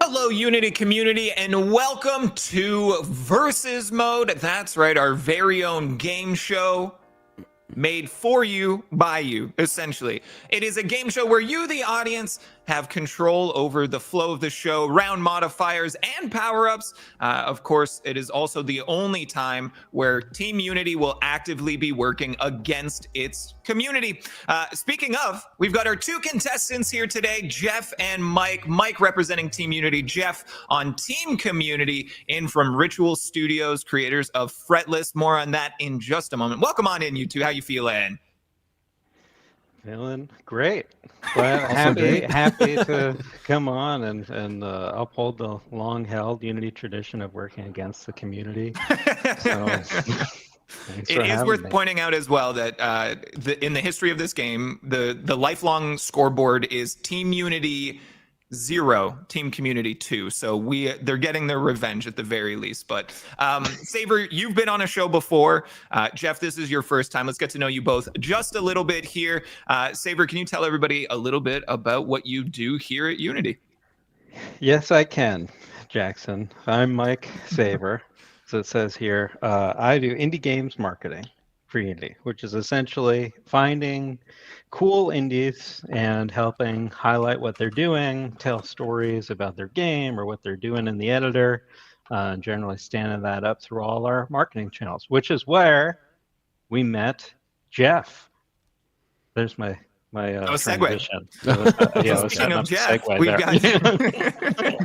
Hello, Unity community, and welcome to Versus Mode. That's right, our very own game show made for you, by you, essentially. It is a game show where you, the audience, have control over the flow of the show, round modifiers, and power-ups. Of course, it is also the only time where Team Unity will actively be working against its community. Speaking of, we've got our two contestants here today, Jeff and Mike. Mike representing Team Unity, Jeff on Team Community, in from Ritual Studios, creators of Fretless. More on that in just a moment. Welcome on in, you two. How you feeling? Feeling great. Glad, happy to come on and uphold the long-held Unity tradition of working against the community. So, it is worth pointing out as well that in the history of this game, the lifelong scoreboard is Team Unity 0, Team Community 2. So they're getting their revenge at the very least. But Saber, you've been on a show before. Jeff, this is your first time. Let's get to know you both just a little bit here. Saber, can you tell everybody a little bit about what you do here at Unity? Yes, I can, Jackson. I'm Mike Saber. So it says here, I do indie games marketing for Unity, which is essentially finding cool indies and helping highlight what they're doing, tell stories about their game or what they're doing in the editor, and generally standing that up through all our marketing channels, which is where we met Jeff. There's my transition. Speaking of Jeff, we've got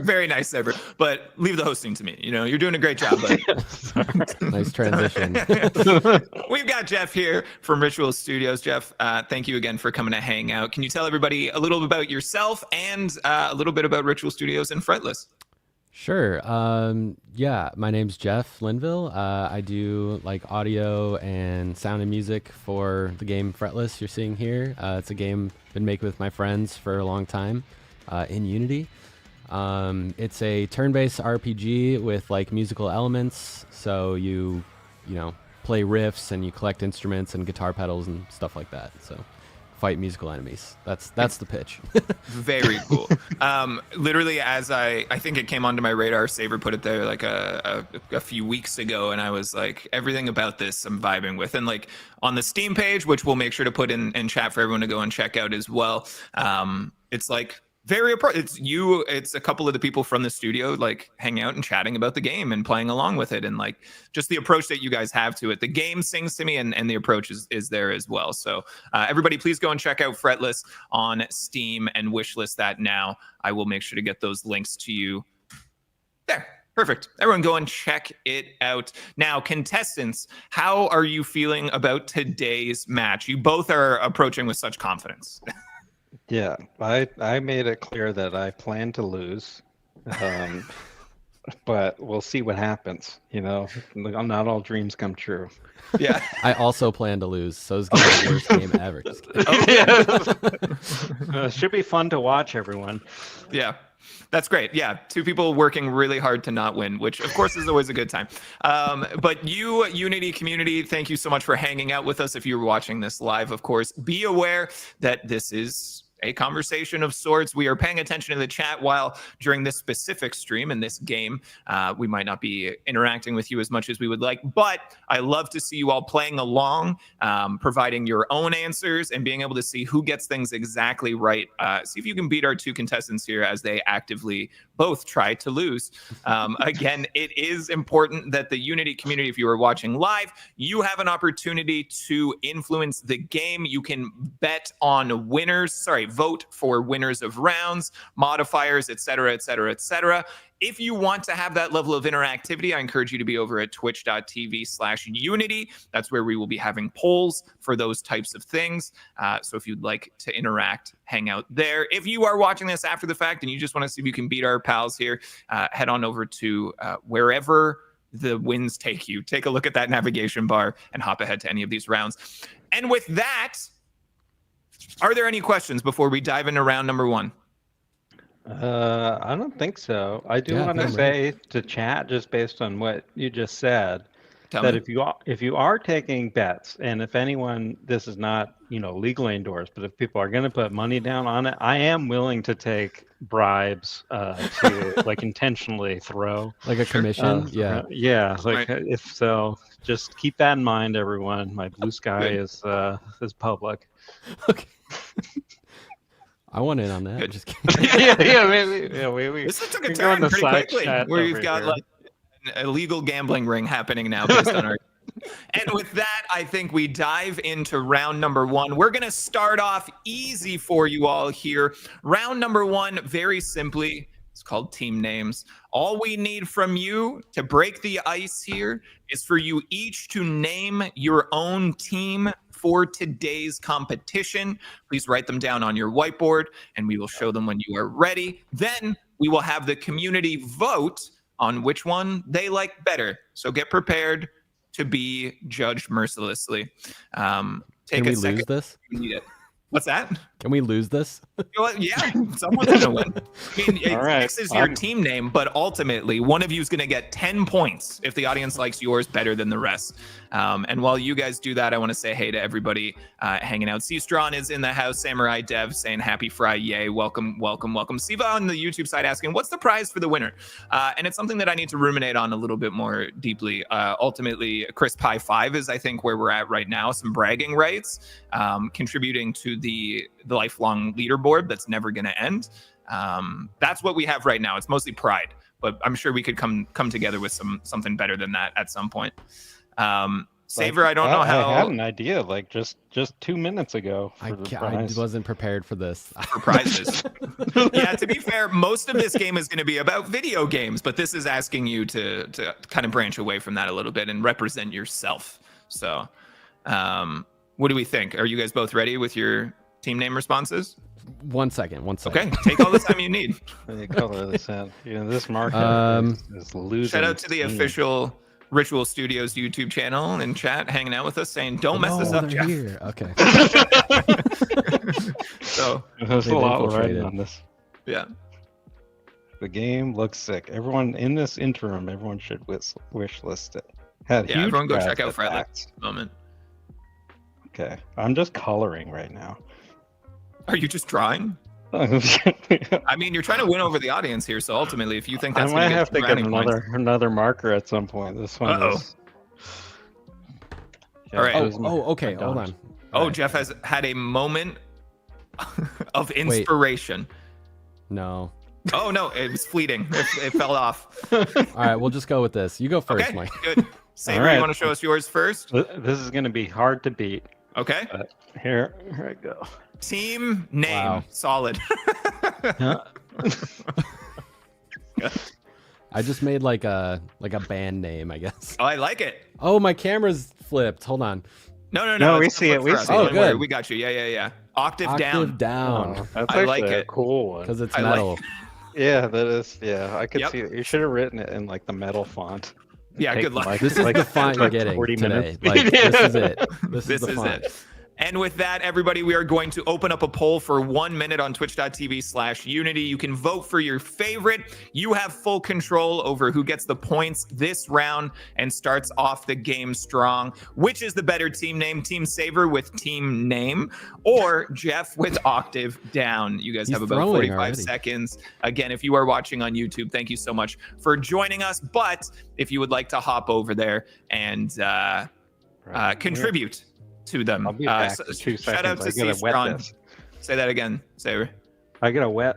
very nice, Saber, but leave the hosting to me. You know, you're doing a great job. But... Nice transition. We've got Jeff here from Ritual Studios. Jeff, thank you again for coming to hang out. Can you tell everybody a little bit about yourself and a little bit about Ritual Studios and Fretless? Sure. Yeah, my name's Jeff Linville. I do like audio and sound and music for the game Fretless you're seeing here. It's a game I've been making with my friends for a long time in Unity. It's a turn-based RPG with like musical elements. So you play riffs and you collect instruments and guitar pedals and stuff like that. So fight musical enemies. That's the pitch. Very cool. Literally, as I think it came onto my radar, Saber put it there like a few weeks ago, and I was like, everything about this I'm vibing with. And like on the Steam page, which we'll make sure to put in chat for everyone to go and check out as well, it's like very appropriate. It's a couple of the people from the studio like hanging out and chatting about the game and playing along with it, and like just the approach that you guys have to it. The game sings to me, and the approach is there as well. So everybody, please go and check out Fretless on Steam and wishlist that now. I will make sure to get those links to you there. Perfect. Everyone go and check it out. Now, contestants, how are you feeling about today's match? You both are approaching with such confidence. Yeah, I made it clear that I plan to lose, but we'll see what happens. You know, not all dreams come true. Yeah, I also plan to lose, so it's gonna be the worst game ever. Just kidding. Should be fun to watch, everyone. Yeah. That's great. Yeah, two people working really hard to not win, which of course is always a good time. But you, Unity community, thank you so much for hanging out with us. If you're watching this live, of course, be aware that this is a conversation of sorts. We are paying attention to the chat while during this specific stream in this game. We might not be interacting with you as much as we would like, but I love to see you all playing along, providing your own answers and being able to see who gets things exactly right. See if you can beat our two contestants here as they actively both try to lose. Again, it is important that the Unity community, if you are watching live, you have an opportunity to influence the game. You can bet on vote for winners of rounds, modifiers, etc., etc., etc. If you want to have that level of interactivity, I encourage you to be over at twitch.tv/Unity. That's where we will be having polls for those types of things. So if you'd like to interact, hang out there. If you are watching this after the fact and you just want to see if you can beat our pals here, head on over to wherever the winds take you. Take a look at that navigation bar and hop ahead to any of these rounds. And with that, are there any questions before we dive into round number one? I don't think so. I do want to say to chat, just based on what you just said, that if you are taking bets, and if anyone, this is not legally endorsed, but if people are going to put money down on it, I am willing to take bribes to like intentionally throw. Like a commission? Yeah. Yeah. Like Right. if so, just keep that in mind, everyone. My blue sky is public. Okay. I want in on that. Good. Just kidding. yeah, maybe. Yeah, we This took a we go in turn the pretty side quickly, chat where over you've got here. like an illegal gambling ring happening now based on our. And with that, I think we dive into round number 1. We're going to start off easy for you all here. Round number 1, very simply, it's called team names. All we need from you to break the ice here is for you each to name your own team for today's competition. Please write them down on your whiteboard, and we will show them when you are ready. Then we will have the community vote on which one they like better. So get prepared to be judged mercilessly. Take Can a we second. lose this? You need it. What's that? Can we lose this? You know what? Yeah, someone's gonna win. I mean, All right. this is your team name, but ultimately, one of you is gonna get 10 points if the audience likes yours better than the rest. And while you guys do that, I want to say hey to everybody hanging out. C-Strong is in the house. Samurai Dev saying happy Fry, yay! Welcome, welcome, welcome. Siva on the YouTube side asking, what's the prize for the winner? And it's something that I need to ruminate on a little bit more deeply. Ultimately, Chris Pie 5 is, I think, where we're at right now. Some bragging rights, contributing to the lifelong leaderboard that's never going to end. That's what we have right now. It's mostly pride, but I'm sure we could come together with something better than that at some point. Saver, I don't know how. I had an idea like just 2 minutes ago for the I prize. wasn't prepared for this. For prizes. Yeah, to be fair, most of this game is going to be about video games, but this is asking you to kind of branch away from that a little bit and represent yourself. So, what do we think? Are you guys both ready with your team name responses? 1 second. Okay, take all the time you need. They color this in. This market is losing. Shout out to the steam. official Ritual Studios YouTube channel in chat, hanging out with us, saying, "Don't mess this up, Jeff." Here. Okay. So There's a They've lot infiltrated. riding on this. yeah, The game looks sick. Everyone in this interim, everyone should wish list it. Had yeah. huge Everyone go crowds check out at Fretless PAX. moment. Okay, I'm just coloring right now. Are you just drawing? I I mean, you're trying to win over the audience here, so ultimately, if you think that's might going have to to get get brownie points, another marker at some point. This one Uh-oh. is. All right. those are my- Okay. my Hold dogs. on. oh, Right. Jeff has had a moment of inspiration. No. Oh no, it was fleeting. It fell off. All right. We'll just go with this. You go first, Okay, Mike. good. Saber, All right. you want to show us yours first? This is going to be hard to beat. Okay. Here I go. Team name, Wow. solid. I just made like a band name, I guess. Oh, I like it. Oh, my camera's flipped. Hold on. No, No, we it's not see it, for we us. see Don't it. worry, good. we got you. Yeah. Octave Octave down. down. Oh, that's I like actually a it. cool one. Because it's I like metal. Yeah, that is. Yeah, I could Yep. see it. You should have written it in like the metal font. Yeah, Take, good luck. like- This is like- the font you're like getting 40 today. minutes. Like, this is it. This This is the is font. it. And with that, everybody, we are going to open up a poll for 1 minute on twitch.tv/Unity. You can vote for your favorite. You have full control over who gets the points this round and starts off the game strong. Which is the better team name? Team Saver with team name, or Jeff with octave down? You guys He's have about throwing 45 already. seconds. Again, if you are watching on YouTube, thank you so much for joining us. But if you would like to hop over there and Right. contribute to them. I'll be back in 2 Shout out seconds. to I gotta wet C-Strong. this. Say that again, Saber. I gotta wet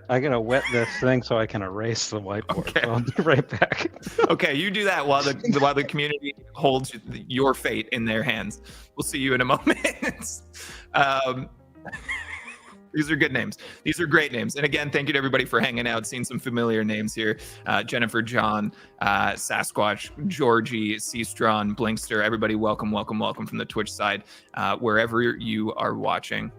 this thing so I can erase the whiteboard. Okay. So I'll be right back. Okay, you do that while the community holds your fate in their hands. We'll see you in a moment. These are good names. These are great names. And again, thank you to everybody for hanging out, seeing some familiar names here. Jennifer, John, Sasquatch, Georgie, C-Strong, Blinkster. Everybody, welcome from the Twitch side, wherever you are watching.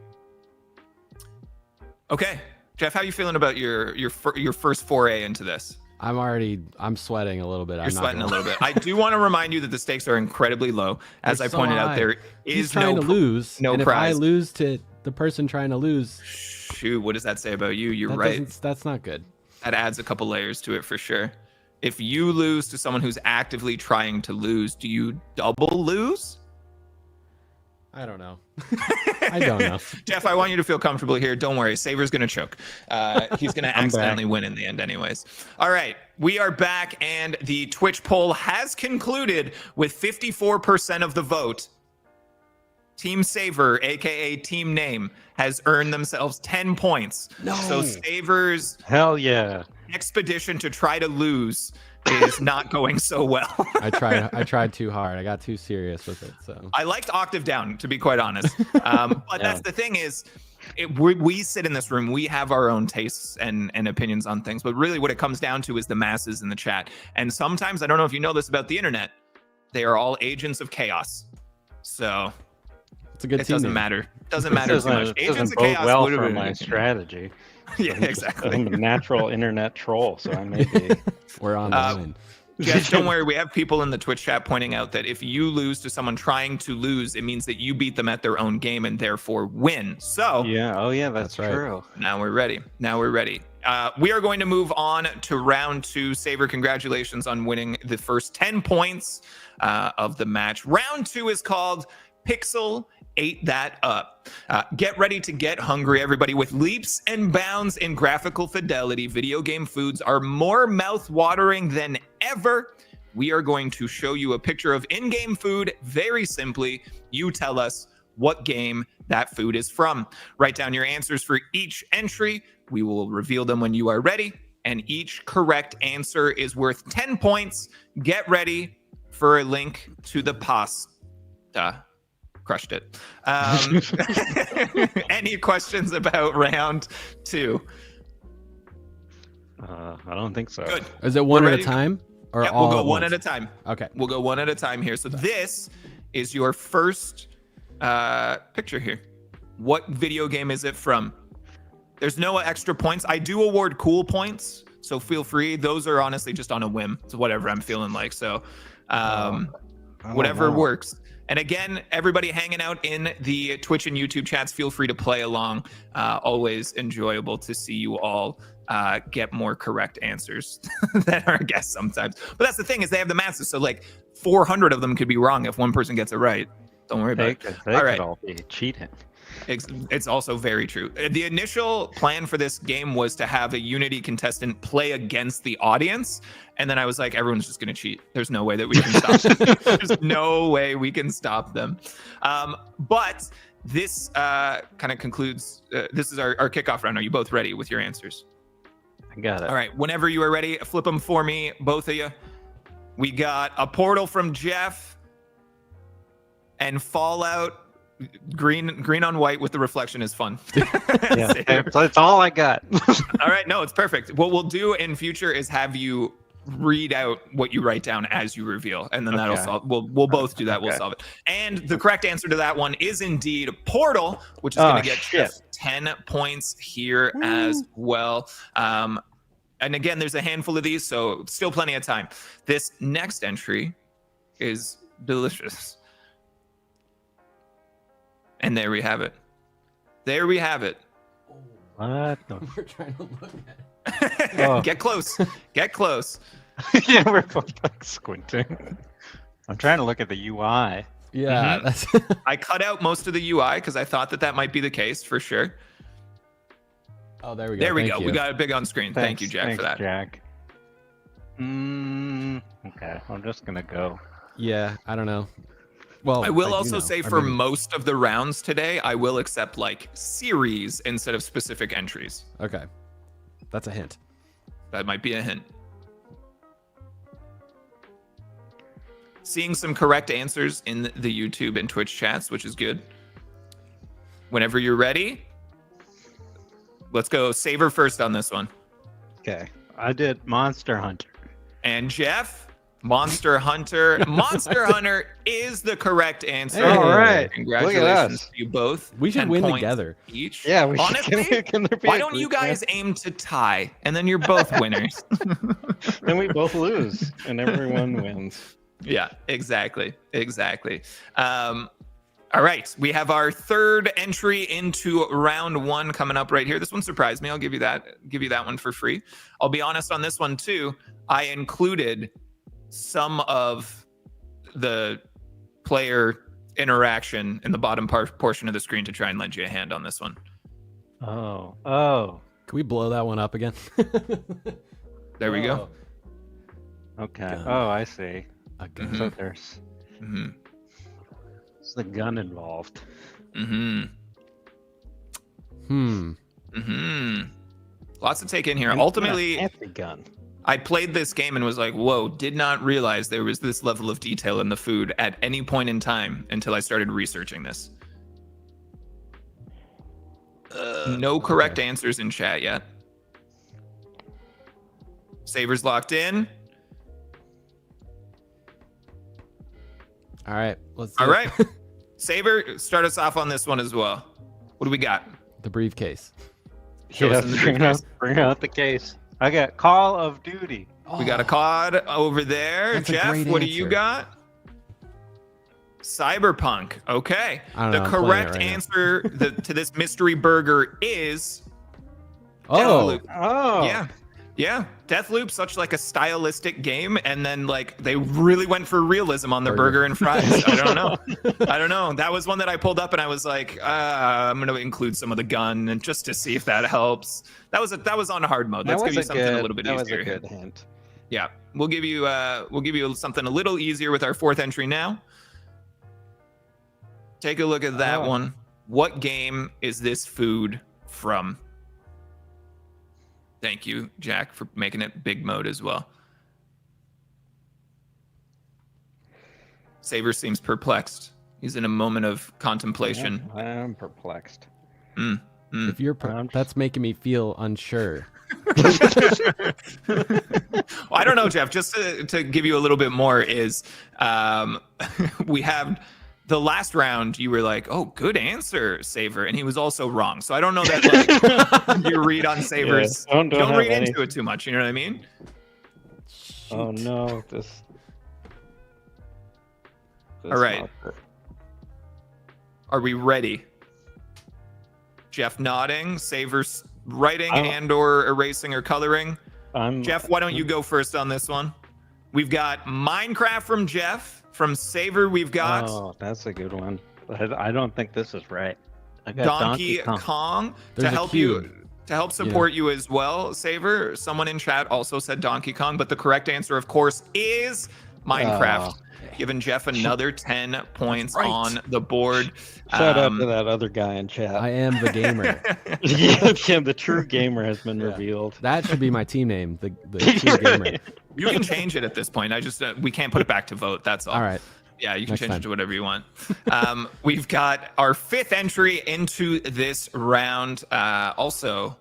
Okay, Jeff, how are you feeling about your first foray into this? I'm sweating a little bit. You're sweating a little bit. I do want to remind you that the stakes are incredibly low. As They're I so pointed out, high. there He's is trying no to lose. no and prize. if I lose to the person trying to lose, Shoot, what does that say about you? You're right. That's not good. That adds a couple layers to it for sure. If you lose to someone who's actively trying to lose, do you double lose? I don't know. I don't know. Jeff, I want you to feel comfortable here. Don't worry. Saver's going to choke. He's going to accidentally win in the end anyways. All right. We are back, and the Twitch poll has concluded with 54% of the vote. Team Saver, a.k.a. Team Name, has earned themselves 10 points. No. So Saver's Hell yeah. expedition to try to lose is not going so well. I tried too hard. I got too serious with it. So I liked Octave Down, to be quite honest. But that's the thing is, we sit in this room, we have our own tastes and opinions on things, but really what it comes down to is the masses in the chat. And sometimes, I don't know if you know this about the internet, they are all agents of chaos. So it's a good it team doesn't name. matter. Doesn't matter too much. Agents of chaos well would have for been my strategy. Yeah, exactly. I'm a natural internet troll, so I may be. We're on the line. Jeff, don't worry. We have people in the Twitch chat pointing out that if you lose to someone trying to lose, it means that you beat them at their own game and therefore win. So Yeah. Oh, yeah. That's right. true. now we're ready. We are going to move on to round 2. Saber, congratulations on winning the first 10 points of the match. Round 2 is called Pixel Ate That Up. Get ready to get hungry, everybody. With leaps and bounds in graphical fidelity, video game foods are more mouth-watering than ever. We are going to show you a picture of in-game food very simply. You tell us what game that food is from. Write down your answers for each entry. We will reveal them when you are ready, and each correct answer is worth 10 points. Get ready for a link to the pasta. Crushed it. Any questions about round 2? I don't think so. Good. Is it one We're at a ready? time? Or Yeah, all we'll go at one once? at a time. Okay. We'll go one at a time here. So this is your first picture here. What video game is it from? There's no extra points. I do award cool points, so feel free. Those are honestly just on a whim. It's whatever I'm feeling like. So whatever works. And again, everybody hanging out in the Twitch and YouTube chats, feel free to play along. Always enjoyable to see you all get more correct answers than our guests sometimes. But that's the thing, is they have the masses. So like 400 of them could be wrong if one person gets it right. Don't worry about it. They All could right. all be cheating. It's also very true. The initial plan for this game was to have a Unity contestant play against the audience. And then I was like, everyone's just going to cheat. There's no way that we can stop them. There's no way we can stop them. But this kind of concludes. This is our kickoff round. Are you both ready with your answers? I got it. All right. Whenever you are ready, flip them for me, both of you. We got a Portal from Jeff and Fallout. Green on white with the reflection is fun. Yeah, that's all I got. All right, no, it's perfect. What we'll do in future is have you read out what you write down as you reveal, and then that'll solve. We'll both do that. We'll solve it. And the correct answer to that one is indeed Portal, which is going to get just 10 points here as well. And again, there's a handful of these, so still plenty of time. This next entry is delicious. And there we have it. There we have it. What? We're trying to look at it. Oh. Get close. Get close. Yeah, we're both like squinting. I'm trying to look at the UI. Yeah, that's I cut out most of the UI because I thought that might be the case for sure. Oh, there we go. There we Thank go. you. We got it big on screen. Thank you, Jack, Thanks, for that. Jack. Okay, I'm just gonna go. Yeah, I don't know. Well, I will do also know. say Or for maybe- most of the rounds today, I will accept like series instead of specific entries. Okay, that's a hint. That might be a hint. Seeing some correct answers in the YouTube and Twitch chats, which is good. Whenever you're ready, let's go. Saver first on this one. Okay, I did Monster Hunter. And Jeff, Monster Hunter. Monster Hunter is the correct answer. Hey. All right. Congratulations Look at us. to you both. We should 10 win points together. each. Yeah, we Honestly, can there be why a don't you group guys aim to tie, and then you're both winners? Then we both lose, and everyone wins. Yeah, exactly. All right, we have our third entry into round 1 coming up right here. This one surprised me. I'll give you that one for free. I'll be honest on this one too. I included some of the player interaction in the bottom portion of the screen to try and lend you a hand on this one. Oh. Can we blow that one up again? There we go. Okay. Gun. Oh, I see. A gun. So there's the gun involved. Lots to take in here. And Ultimately, fancy gun. I played this game and was like, whoa, did not realize there was this level of detail in the food at any point in time until I started researching this. No correct answers in chat yet. Saber's locked in. All right, let's do All it. right. Saber, start us off on this one as well. What do we got? The briefcase. Show us in the briefcase. Bring out the case. I got Call of Duty. We got a COD over there. That's a Jeff, great what do you answer. got? Cyberpunk. Okay. I don't The know, I'm playing it correct right now. answer to this mystery burger is Oh, Deathloop. Oh. Yeah. Deathloop, such like a stylistic game, and then like they really went for realism on their burger and fries. I don't know. That was one that I pulled up and I was like, I'm gonna include some of the gun and just to see if that helps. That was on hard mode. Let's give you something a little bit easier. That was a here. good hint. Yeah, we'll give you something a little easier with our fourth entry now. Take a look at that one. What game is this food from? Thank you, Jack, for making it big mode as well. Saber seems perplexed. He's in a moment of contemplation. Yeah, I'm perplexed. if you're that's making me feel unsure. Well, I don't know, Jeff. Just to give you a little bit more is we have the last round. You were like, "Oh, good answer, Saber," and he was also wrong. So I don't know that like you read on Saber's. Yeah, don't read have into it too much. You know what I mean? Oh no, this All right. marker. Are we ready? Jeff nodding. Saber's writing I'm- and or erasing or coloring. I'm Jeff, why don't you go first on this one? We've got Minecraft from Jeff. From Saber, we've got Oh, that's a good one. I don't think this is right. I got Donkey Kong to There's a help cube. you to help support you as well. Saber, someone in chat also said Donkey Kong, but the correct answer, of course, is Minecraft. Giving Jeff another 10 points right. on the board. Shout out to that other guy in chat. I am the gamer. yeah, the true gamer has been revealed. That should be my team name, the true gamer. You can change it at this point. I just we can't put it back to vote. That's all. All right. Yeah, you can Next change time. it to whatever you want. We've got our fifth entry into this round. Also,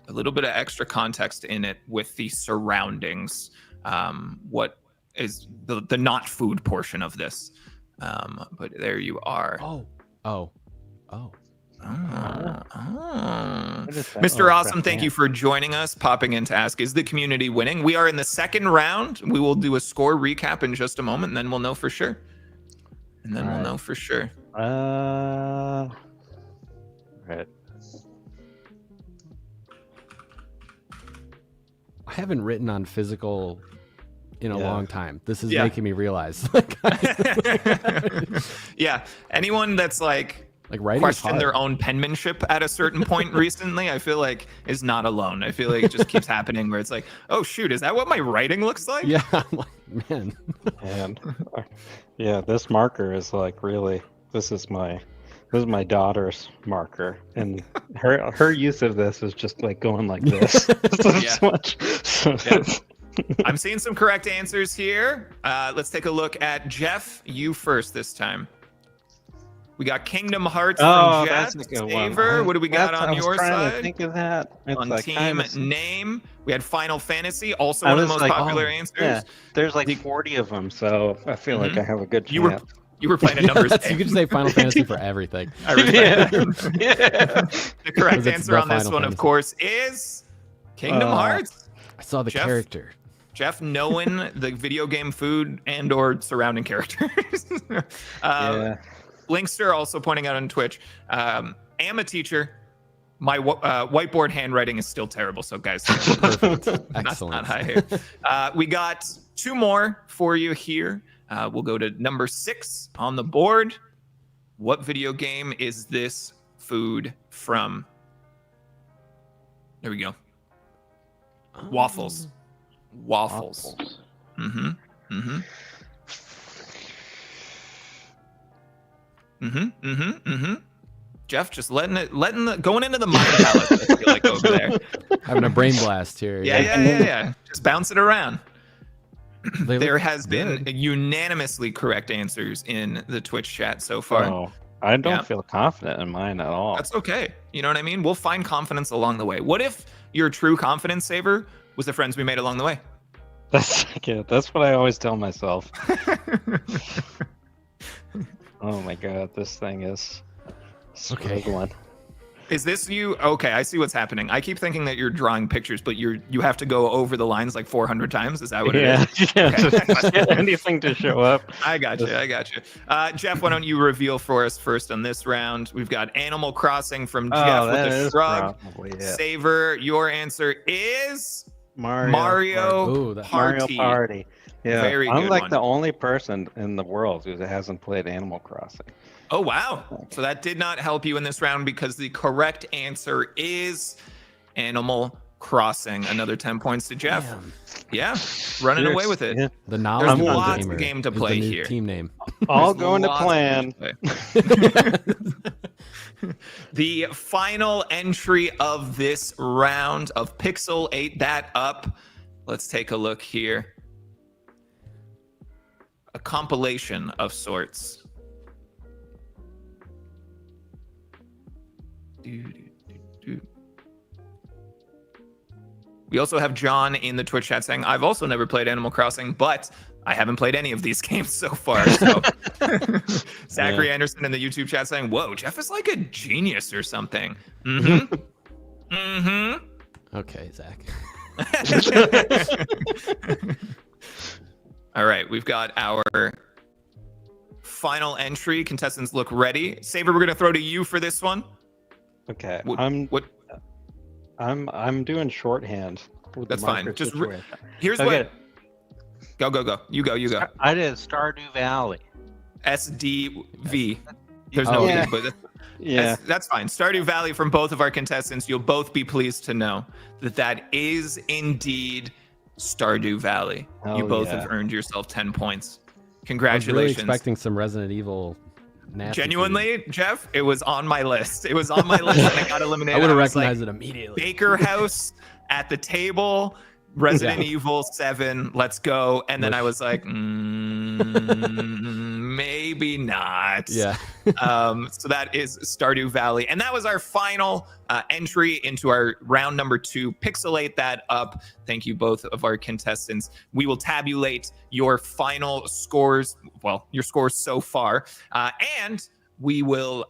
a little bit of extra context in it with the surroundings. What is the not food portion of this? But there you are. Oh. Mr. Awesome, thank you for joining us. Popping in to ask, is the community winning? We are in the second round. We will do a score recap in just a moment, and then we'll know for sure. Right. I haven't written on physical in a long time. This is Yeah. making me realize. Yeah. Anyone that's like writing questioned their own penmanship at a certain point recently, I feel like is not alone. I feel like it just keeps happening where it's like, oh shoot, is that what my writing looks like? Yeah, I'm like, man. And yeah, this marker is like really. This is my daughter's marker, and her use of this is just like going like this. Yeah. Much. Yeah. I'm seeing some correct answers here. Let's take a look at Jeff. You first this time. We got Kingdom Hearts from Jeff. That's a good one. Saver. What do we got on your I was trying side? to think of that. It's On like team kind of, name, we had Final Fantasy, also I one of the was most like, popular answers. yeah, there's like 40 of them, so I feel like I have a good chance. You were playing a numbers You game. could just say Final Fantasy for everything. I respect that. yeah. The correct Because it's answer the on this Final one, of Fantasy. course, is Kingdom Hearts. I saw the Jeff? character. Jeff knowing the video game food and or surrounding characters. Yeah. Linkster also pointing out on Twitch, am a teacher. My whiteboard handwriting is still terrible. So guys, Perfect. not Excellent. high here. We got two more for you here. We'll go to number 6 on the board. What video game is this food from? There we go. Waffles. Waffles. Mm-hmm. Mm-hmm. Mm-hmm. Mm-hmm. Mm-hmm. Jeff, just going into the mind palace, I feel like, over there. Having a brain blast here. Yeah. Just bounce it around. They There look has been good. unanimously correct answers in the Twitch chat so far. Oh, I don't Yeah. feel confident in mine at all. That's okay. You know what I mean? We'll find confidence along the way. What if your true confidence saver was the friends we made along the way? That's what I always tell myself. Oh my god, this thing is struggling. Is this you? Okay, I see what's happening. I keep thinking that you're drawing pictures, but you have to go over the lines like 400 times. Is that what it is? Yeah, Okay. just get anything to show up. I got you. Jeff, why don't you reveal for us first on this round? We've got Animal Crossing from Jeff with a shrug. Probably it. Saver, your answer is Mario Ooh, that- Party. Mario Party. Yeah, Very I'm good like one. the only person in the world who hasn't played Animal Crossing. Oh, wow. So that did not help you in this round because the correct answer is Animal Crossing. Another 10 points to Jeff. Damn. Yeah, running away with it. Yeah. The knowledge There's of lots of gamer game to is play the new here. team name. All There's going to lots of plan. games to play. The final entry of this round of Pixel 8 That Up. Let's take a look here. A compilation of sorts. We also have John in the Twitch chat saying, I've also never played Animal Crossing, but I haven't played any of these games so far. So Zachary Anderson in the YouTube chat saying, whoa, Jeff is like a genius or something. Mm-hmm. Mm-hmm. Okay, Zach. All right, we've got our final entry. Contestants look ready. Saber, we're going to throw to you for this one. Okay, What? I'm doing shorthand. With That's the fine. marker Just situation. Here's Okay. what. Go. You go. I did Stardew Valley. SDV. There's Oh, no yeah. V, but Yeah. that's fine. Stardew Valley from both of our contestants. You'll both be pleased to know that is indeed Stardew Valley. Hell You both yeah. have earned yourself 10 points. I was really Congratulations. expecting some Resident Evil. Nasty Genuinely, Jeff, it was on my list. It was on my list and it got food. eliminated. I would have was like, recognized it immediately. Baker House at the table, Resident Evil 7, let's go. And then I was like, maybe not. Yeah. So that is Stardew Valley. And that was our final entry into our round number 2. Pixelate that up. Thank you, both of our contestants. We will tabulate your final scores, well, your scores so far. And we will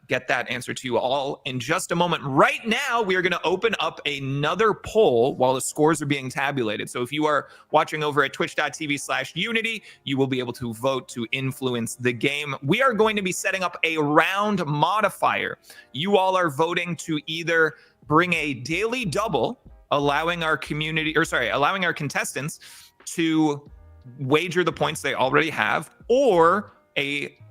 get that answer to you all in just a moment. Right now, we are going to open up another poll while the scores are being tabulated. So if you are watching over at twitch.tv/Unity, you will be able to vote to influence the game. We are going to be setting up a round modifier. You all are voting to either bring a daily double, allowing our contestants to wager the points they already have, or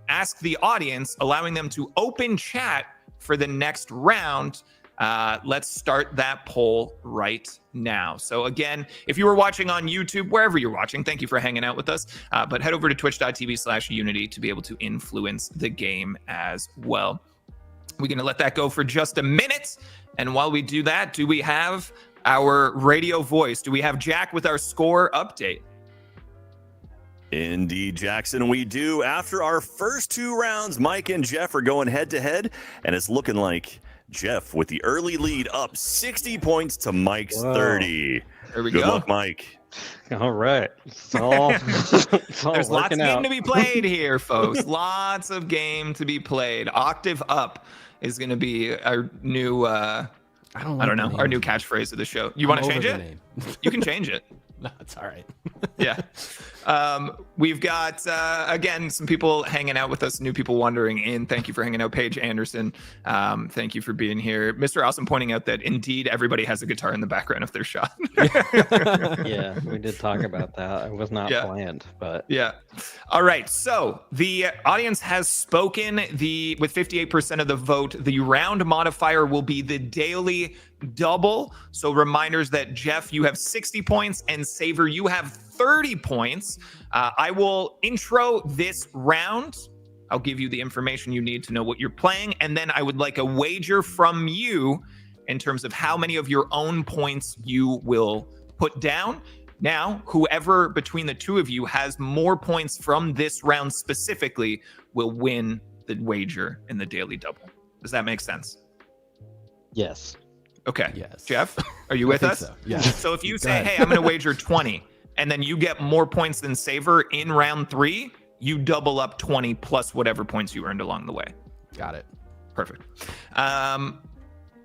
ask the audience, allowing them to open chat for the next round. Let's start that poll right now. So again, if you were watching on YouTube, wherever you're watching, thank you for hanging out with us. But head over to twitch.tv/Unity to be able to influence the game as well. We're going to let that go for just a minute. And while we do that, do we have our radio voice? Do we have Jack with our score update? Indeed, Jackson, we do. After our first 2 rounds, Mike and Jeff are going head to head, and it's looking like Jeff with the early lead up 60 points to Mike's Whoa. 30. There we Good go. luck, Mike. All right. It's all, it's all There's lots of working game out. to be played here, folks. Lots of game to be played. Octave Up is going to be our new, I don't know, our new catchphrase of the show. You want to change it? Name. You can change it. No, it's all right. Yeah. We've got, again, some people hanging out with us, new people wandering in. Thank you for hanging out, Paige Anderson. Thank you for being here. Mr. Awesome pointing out that indeed everybody has a guitar in the background of their shot. Yeah, we did talk about that. It was not planned, but yeah. All right. So the audience has spoken. With 58% of the vote, the round modifier will be the daily double. So reminders that Jeff, you have 60 points, and Saver, you have 30 points. I will intro this round. I'll give you the information you need to know what you're playing, and then I would like a wager from you in terms of how many of your own points you will put down. Now, whoever between the two of you has more points from this round specifically will win the wager in the daily double. Does that make sense? yes. Okay. Yes. Jeff, are you with us? So. Yeah. So if you Go say, ahead. hey, I'm going to wager 20, and then you get more points than Saver in round 3, you double up 20 plus whatever points you earned along the way. Got it. Perfect.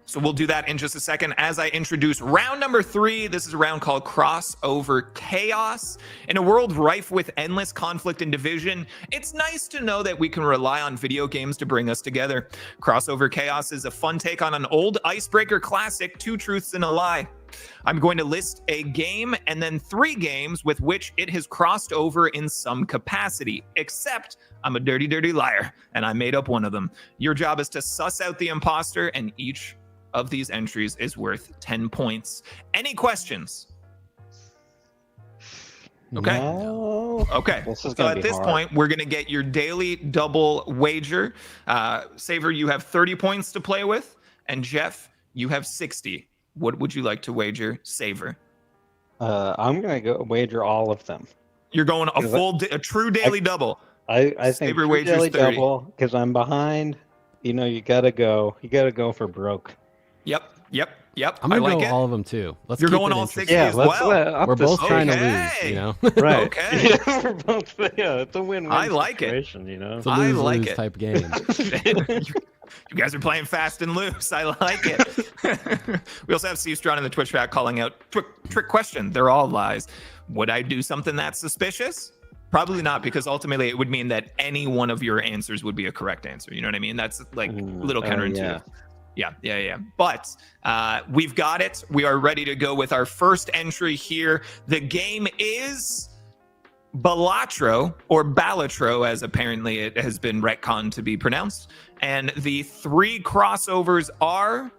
So we'll do that in just a second. As I introduce round number 3, this is a round called Crossover Chaos. In a world rife with endless conflict and division, it's nice to know that we can rely on video games to bring us together. Crossover Chaos is a fun take on an old icebreaker classic, Two Truths and a Lie. I'm going to list a game and then 3 games with which it has crossed over in some capacity, except I'm a dirty, dirty liar, and I made up one of them. Your job is to suss out the imposter, and each of these entries is worth 10 points. Any questions? Okay. No. Okay. This is So gonna at be this hard. point, we're going to get your daily double wager. Saver, you have 30 points to play with, and Jeff, you have 60. What would you like to wager, Saver? I'm gonna go wager all of them. You're going a true daily double. I think Saber two wagers daily 30. double because I'm behind. You know, you gotta go for broke. Yep. I'm I gonna like go it. all of them too. Let's You're keep going it all interesting. 60 Yeah, as let's well. up We're the both trying to Okay. lose, you know. Right. Okay. Yeah, we're both, yeah, it's a win-win I like it. situation, you know. It's a I lose-lose like it. type game. You guys are playing fast and loose. I like it. We also have Steve Strawn in the Twitch chat calling out trick question. They're all lies. Would I do something that's suspicious? Probably not, because ultimately it would mean that any one of your answers would be a correct answer. You know what I mean? That's like a little counterintuitive. Yeah. But we've got it. We are ready to go with our first entry here. The game is Balatro, or Balatro, as apparently it has been retconned to be pronounced. And the 3 crossovers are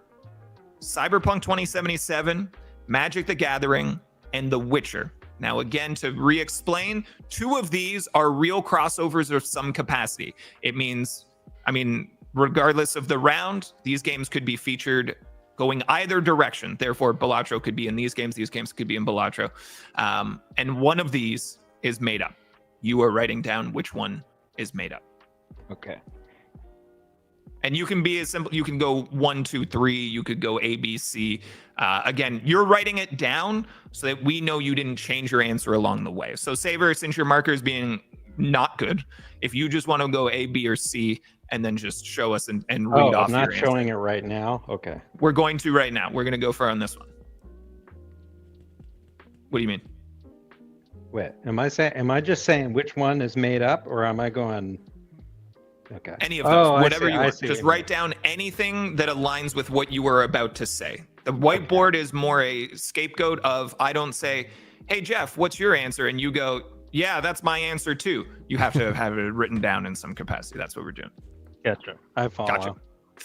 Cyberpunk 2077, Magic the Gathering, and The Witcher. Now, again, to re-explain, 2 of these are real crossovers of some capacity. It means, regardless of the round, these games could be featured going either direction. Therefore, Balatro could be in these games could be in Balatro. And one of these is made up. You are writing down which one is made up. Okay. And you can be as simple, you can go 1, 2, 3, you could go A, B, C. Again, you're writing it down so that we know you didn't change your answer along the way. So Saver, since your marker is being not good, if you just want to go A, B, or C, and then just show us and read off I'm your not answer. showing it right now. Okay. We're going to right now. We're going to go for on this one. What do you mean? Wait, am I just saying which one is made up, or am I going? Okay. Any of those, Oh, whatever you I want. see Just what you write down anything that aligns with what you were about to say. The whiteboard is more a scapegoat of, I don't say, hey, Jeff, what's your answer? And you go, yeah, that's my answer too. You have to have it written down in some capacity. That's what we're doing. Gotcha. I follow. Gotcha.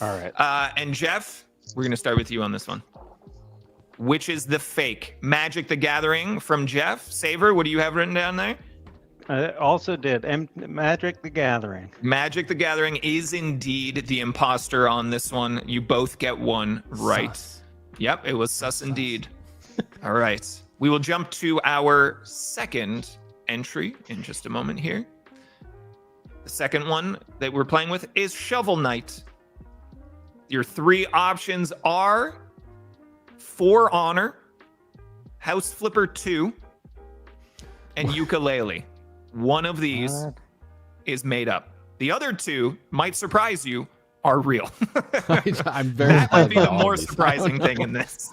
All right. And Jeff, we're going to start with you on this one. Which is the fake? Magic the Gathering from Jeff. Saver, what do you have written down there? I also did Magic the Gathering. Magic the Gathering is indeed the imposter on this one. You both get one right. Sus. Yep, it was sus indeed. All right. We will jump to our second entry in just a moment here. The second one that we're playing with is Shovel Knight. Your 3 options are For Honor, House Flipper 2, and Ukulele. One of these What? is made up. The other 2 might surprise you, are real. I'm very That might be glad the all more of these- surprising thing in this.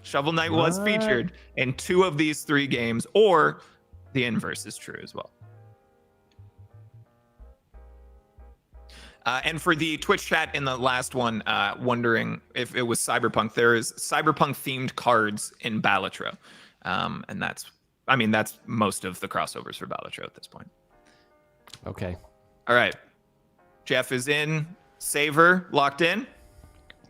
Shovel Knight was What? featured in 2 of these 3 games, or the inverse is true as well. And for the Twitch chat in the last one, wondering if it was Cyberpunk, there is Cyberpunk themed cards in Balatro. And that's most of the crossovers for Balatro at this point. Okay. All right. Jeff is in. Saver, locked in?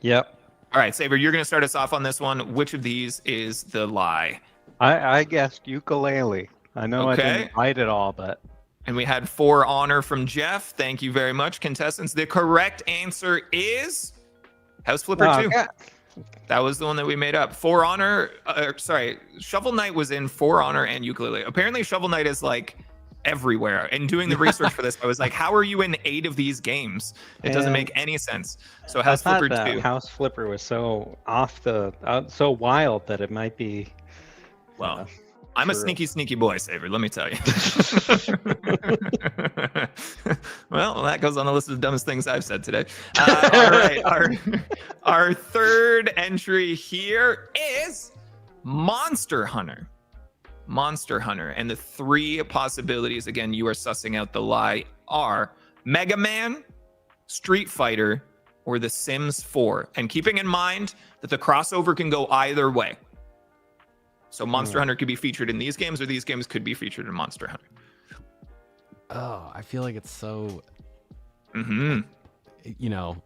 Yep. All right, Saber, you're going to start us off on this one. Which of these is the lie? I guessed ukulele. I know Okay. I didn't write it all, but And we had For Honor from Jeff. Thank you very much, contestants. The correct answer is House Flipper 2. yeah. That was the one that we made up. For Honor, Shovel Knight was in For Honor and ukulele. Apparently, Shovel Knight is like everywhere. And doing the research for this, I was like, how are you in 8 of these games? It doesn't And make any sense. So I House thought Flipper that 2. House Flipper was so so wild that it might be. Well, I'm a true. sneaky boy, Saver, let me tell you. Well, that goes on the list of the dumbest things I've said today. All right, our third entry here is Monster Hunter. Monster Hunter. And the 3 possibilities, again, you are sussing out the lie, are Mega Man, Street Fighter, or The Sims 4. And keeping in mind that the crossover can go either way. So Monster Hunter could be featured in these games, or these games could be featured in Monster Hunter. Oh, I feel like it's so, Mm-hmm. you know,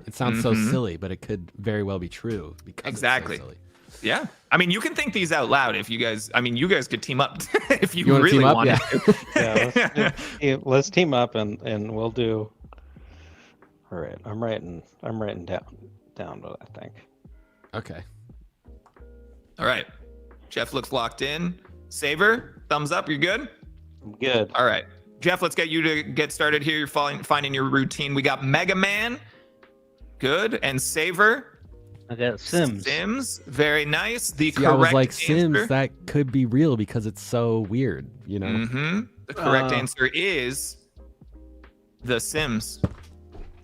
it sounds so silly, but it could very well be true because Exactly. It's so silly. Yeah. I mean, you can think these out loud if you guys, you guys could team up if you wanna really team up? wanted Yeah. to. Let's team up and we'll do. All right, I'm writing down what I think. Okay. All right. Jeff looks locked in. Saver, thumbs up. You're good? I'm good. All right. Jeff, let's get you to get started here. You're finding your routine. We got Mega Man. Good. And Saver. I got Sims. Sims. Very nice. The See, I correct was like, answer. Sims, that could be real because it's so weird, you know? Mm-hmm. The correct answer is The Sims.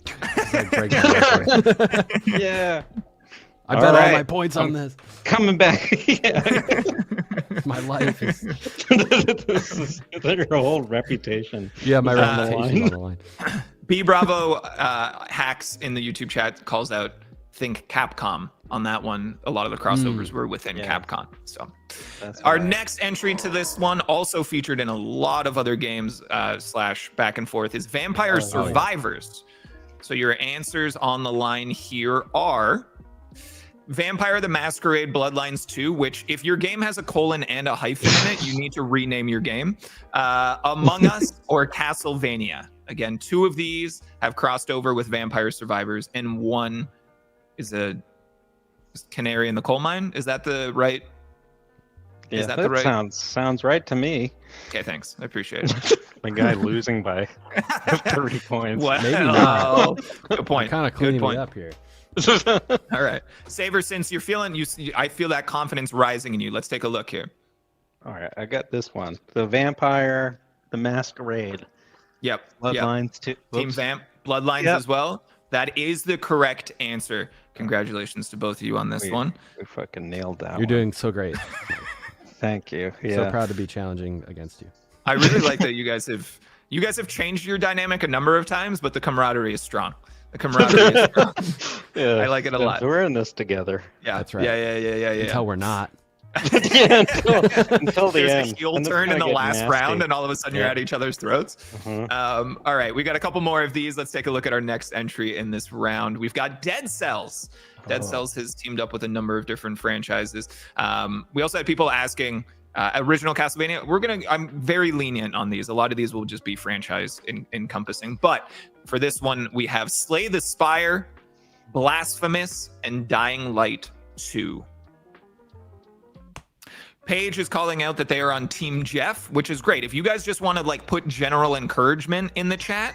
It's like breaking the record. Yeah. I All bet all right. my points on this. Coming back. Yeah. My life is. This is your whole reputation. Yeah, my on the reputation's on the line. B Bravo hacks in the YouTube chat calls out Think Capcom on that one. A lot of the crossovers were within Yeah. Capcom. So That's our right. next entry to this one, also featured in a lot of other games / back and forth, is Vampire yeah. Survivors. So your answers on the line here are Vampire the Masquerade Bloodlines 2, which if your game has a colon and a hyphen in it, you need to rename your game. Among Us or Castlevania. Again, 2 of these have crossed over with Vampire Survivors, and 1 is a canary in the coal mine. Is that the right? Yeah, Is that the right? Sounds right to me. Okay, thanks. I appreciate it. The guy losing by 30 points. Well, Maybe not. good point. Kind of Good cleaning point. me up here. All right, Saver. Since you're feeling I feel that confidence rising in you. Let's take a look here. All right, I got this one. The Vampire, the Masquerade, Yep. Yep. Bloodlines 2. Team Vamp Bloodlines Yep. as well. That is the correct answer. Congratulations to both of you on this one. We fucking nailed that. You're one. doing so great. Thank you. Yeah. So proud to be challenging against you. I really like that you guys have changed your dynamic a number of times, but the camaraderie is strong. The camaraderie is strong. Yeah, I like it a lot. We're in this together. Yeah, That's right. Yeah. Until we're not. Yeah, until the There's end. a heel And it's turn in gonna the get last nasty. round, and all of a sudden you're Yeah. at each other's throats. Mhm. All right, we got a couple more of these. Let's take a look at our next entry in this round. We've got Dead Cells. Dead Oh. Cells has teamed up with a number of different franchises. We also had people asking original Castlevania. I'm very lenient on these. A lot of these will just be franchise encompassing. But for this one, we have Slay the Spire, Blasphemous, and Dying Light 2. Paige is calling out that they are on Team Jeff, which is great. If you guys just want to put general encouragement in the chat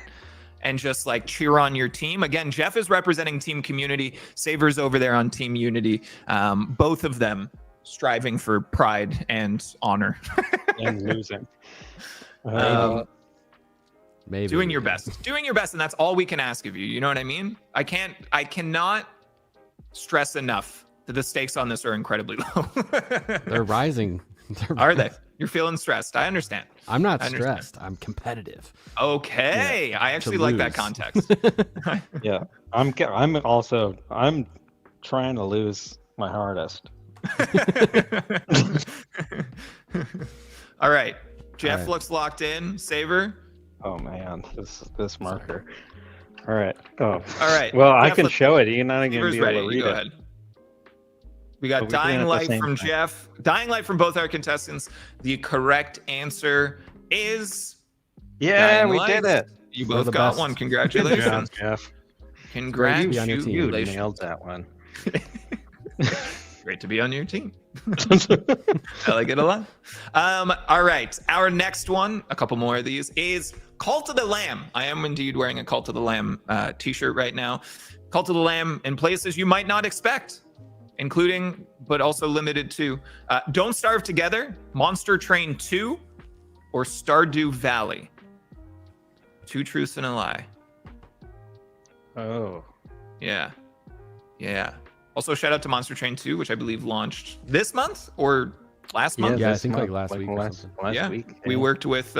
and just cheer on your team. Again, Jeff is representing Team Community. Saver's over there on Team Unity. Both of them striving for pride and honor. And losing. Maybe. Doing your best. Doing your best, and that's all we can ask of you. You know what I mean? I cannot stress enough that the stakes on this are incredibly low. They're rising. Are they? You're feeling stressed. I understand. I'm not I understand. stressed. I'm competitive. Okay. I actually like that lose. context. Yeah, I'm trying to lose my hardest. All right. Jeff All right. looks locked in. Saver. Oh man, this marker. All right. Oh. All right. Well, I Jeff, can let's- show it. You're not gonna Saver's be able ready. to You read go it. ahead. We got But we're doing it Dying at the Light same from time. Jeff. Dying Light from both our contestants. The correct answer is Yeah, Dying we Light. did it. You We're both the got best. one. Good Congratulations. job, Jeff. be on your Congratulations. team. You nailed that one. Great to be on your team. I like it a lot. All right. Our next one, a couple more of these, is Cult of the Lamb. I am indeed wearing a Cult of the Lamb t-shirt right now. Cult of the Lamb in places you might not expect, including, but also limited to, Don't Starve Together, Monster Train 2, or Stardew Valley. 2 truths and a lie. Oh. Yeah. Yeah. Also, shout out to Monster Train 2, which I believe launched this month or last month. Yeah, I this think like month, last week or Last something. Yeah. week. We yeah. worked with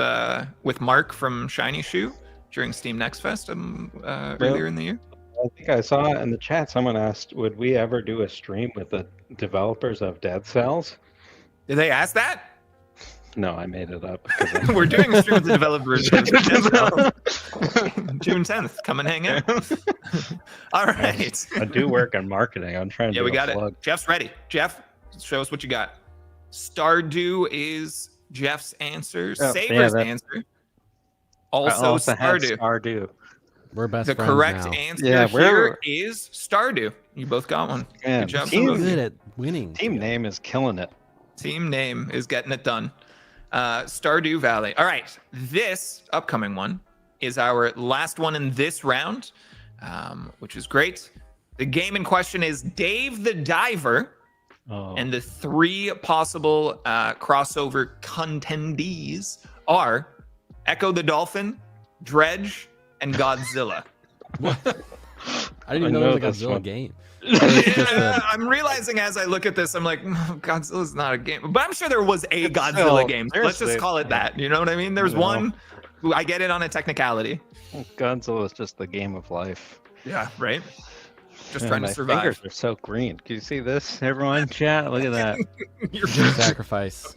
Mark from Shiny Shoe during Steam Next Fest earlier in the year. I think I saw in the chat someone asked, would we ever do a stream with the developers of Dead Cells? Did they ask that? No, I made it up. 'cause I- We're doing a stream with the developers of Dead Cells. June 10th. Come and hang out. All right. I do work on marketing. I'm trying to Yeah, do we a got plug. it. Jeff's ready. Jeff, show us what you got. Stardew is Jeff's answer. Oh, yeah, Saver's that- answer. I Also had Stardew. Stardew. We're best The friends correct now. answer Yeah, here is Stardew. You both got one. Yeah, Good job. So team- both of you. good at winning. Team name is killing it. Team name is getting it done. Stardew Valley. All right. This upcoming one is our last one in this round, which is great. The game in question is Dave the Diver, Oh. and the 3 possible crossover contendees are Echo the Dolphin, Dredge, and Godzilla. I didn't even I know know it was this a Godzilla one. game. I'm realizing as I look at this, I'm like, Godzilla's not a game, but I'm sure there was a Godzilla game. So let's just seriously. call it that. You know what I mean? There's No. one. I get it on a technicality. Godzilla is just the game of life. Yeah, right. Just Man, trying to my survive. fingers are so green. Can you see this, everyone? Chat, look at that. You're Sacrifice.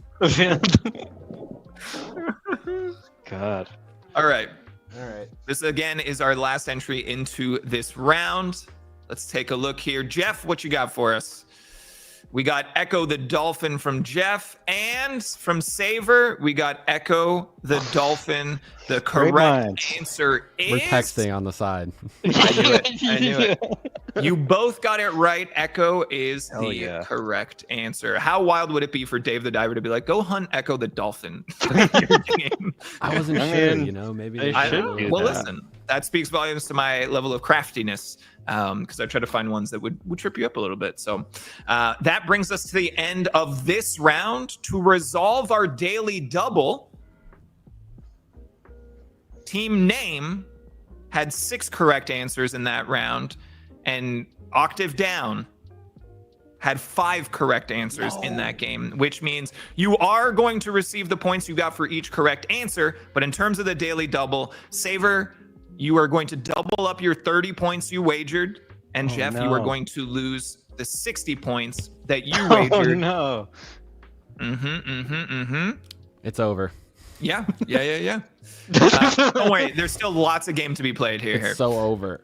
God. all right. All right. This again is our last entry into this round. Let's take a look here. Jeff, what you got for us? We got Echo the Dolphin from Jeff, and from Saver, we got Echo the Dolphin. The Great correct minds. answer is We're texting on the side. I knew it. I knew it. You both got it right. Echo is Hell the yeah. correct answer. How wild would it be for Dave the Diver to be like, go hunt Echo the Dolphin? Your game. I wasn't I sure, mean, you know, maybe they there's should a do little- Well, that. listen, that speaks volumes to my level of craftiness, because I try to find ones that would trip you up a little bit. So that brings us to the end of this round. To resolve our daily double, Team Name had 6 correct answers in that round, and Octave Down had 5 correct answers in that game, which means you are going to receive the points you got for each correct answer. But in terms of the daily double, Saver, you are going to double up your 30 points you wagered, and Oh, Jeff, you are no. going to lose the 60 points that you Oh wagered. no. It's over. Yeah. Don't worry, there's still lots of game to be played here. It's so over.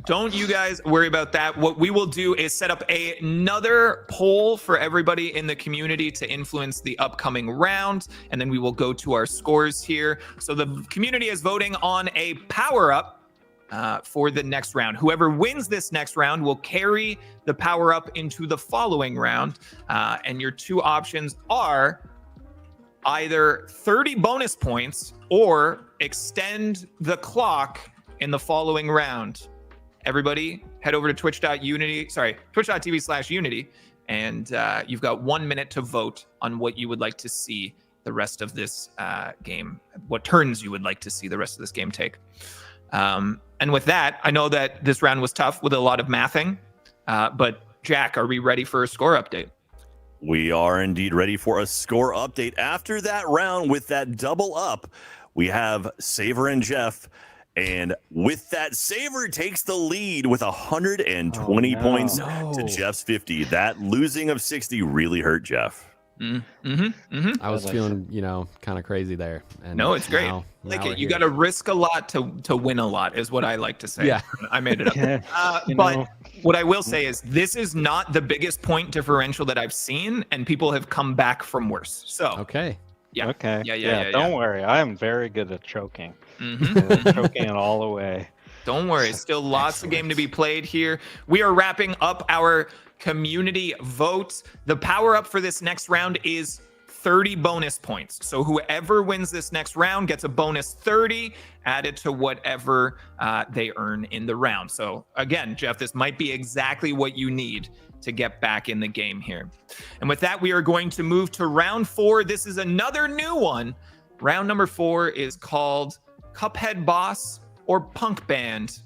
Don't you guys worry about that. What we will do is set up another poll for everybody in the community to influence the upcoming round, and then we will go to our scores here. So the community is voting on a power up for the next round. Whoever wins this next round will carry the power up into the following round, and your 2 options are either 30 bonus points or extend the clock in the following round. Everybody head over to twitch.tv/unity, and you've got 1 minute to vote on what you would like to see the rest of this game, what turns you would like to see the rest of this game take. And with that, I know that this round was tough with a lot of mathing, but Jack, are we ready for a score update? We are indeed ready for a score update. After that round with that double up, we have Saver and Jeff. And with that, Saver takes the lead with 120 points to Jeff's 50. That losing of 60 really hurt Jeff. I was feeling, kind of crazy there. And no, it's great. now You got to risk a lot to win a lot, is what I like to say. Yeah. I made it up. But what I will say is this is not the biggest point differential that I've seen, and people have come back from worse. So okay. Yeah. Okay. Yeah. Don't worry. I am very good at choking. Choking it all the way. Don't worry. Still lots of game to be played here. We are wrapping up our community vote. The power up for this next round is 30 bonus points. So whoever wins this next round gets a bonus 30 added to whatever they earn in the round. So again, Jeff, this might be exactly what you need to get back in the game here. And with that, we are going to move to round 4. This is another new one. Round number 4 is called Cuphead Boss or Punk Band.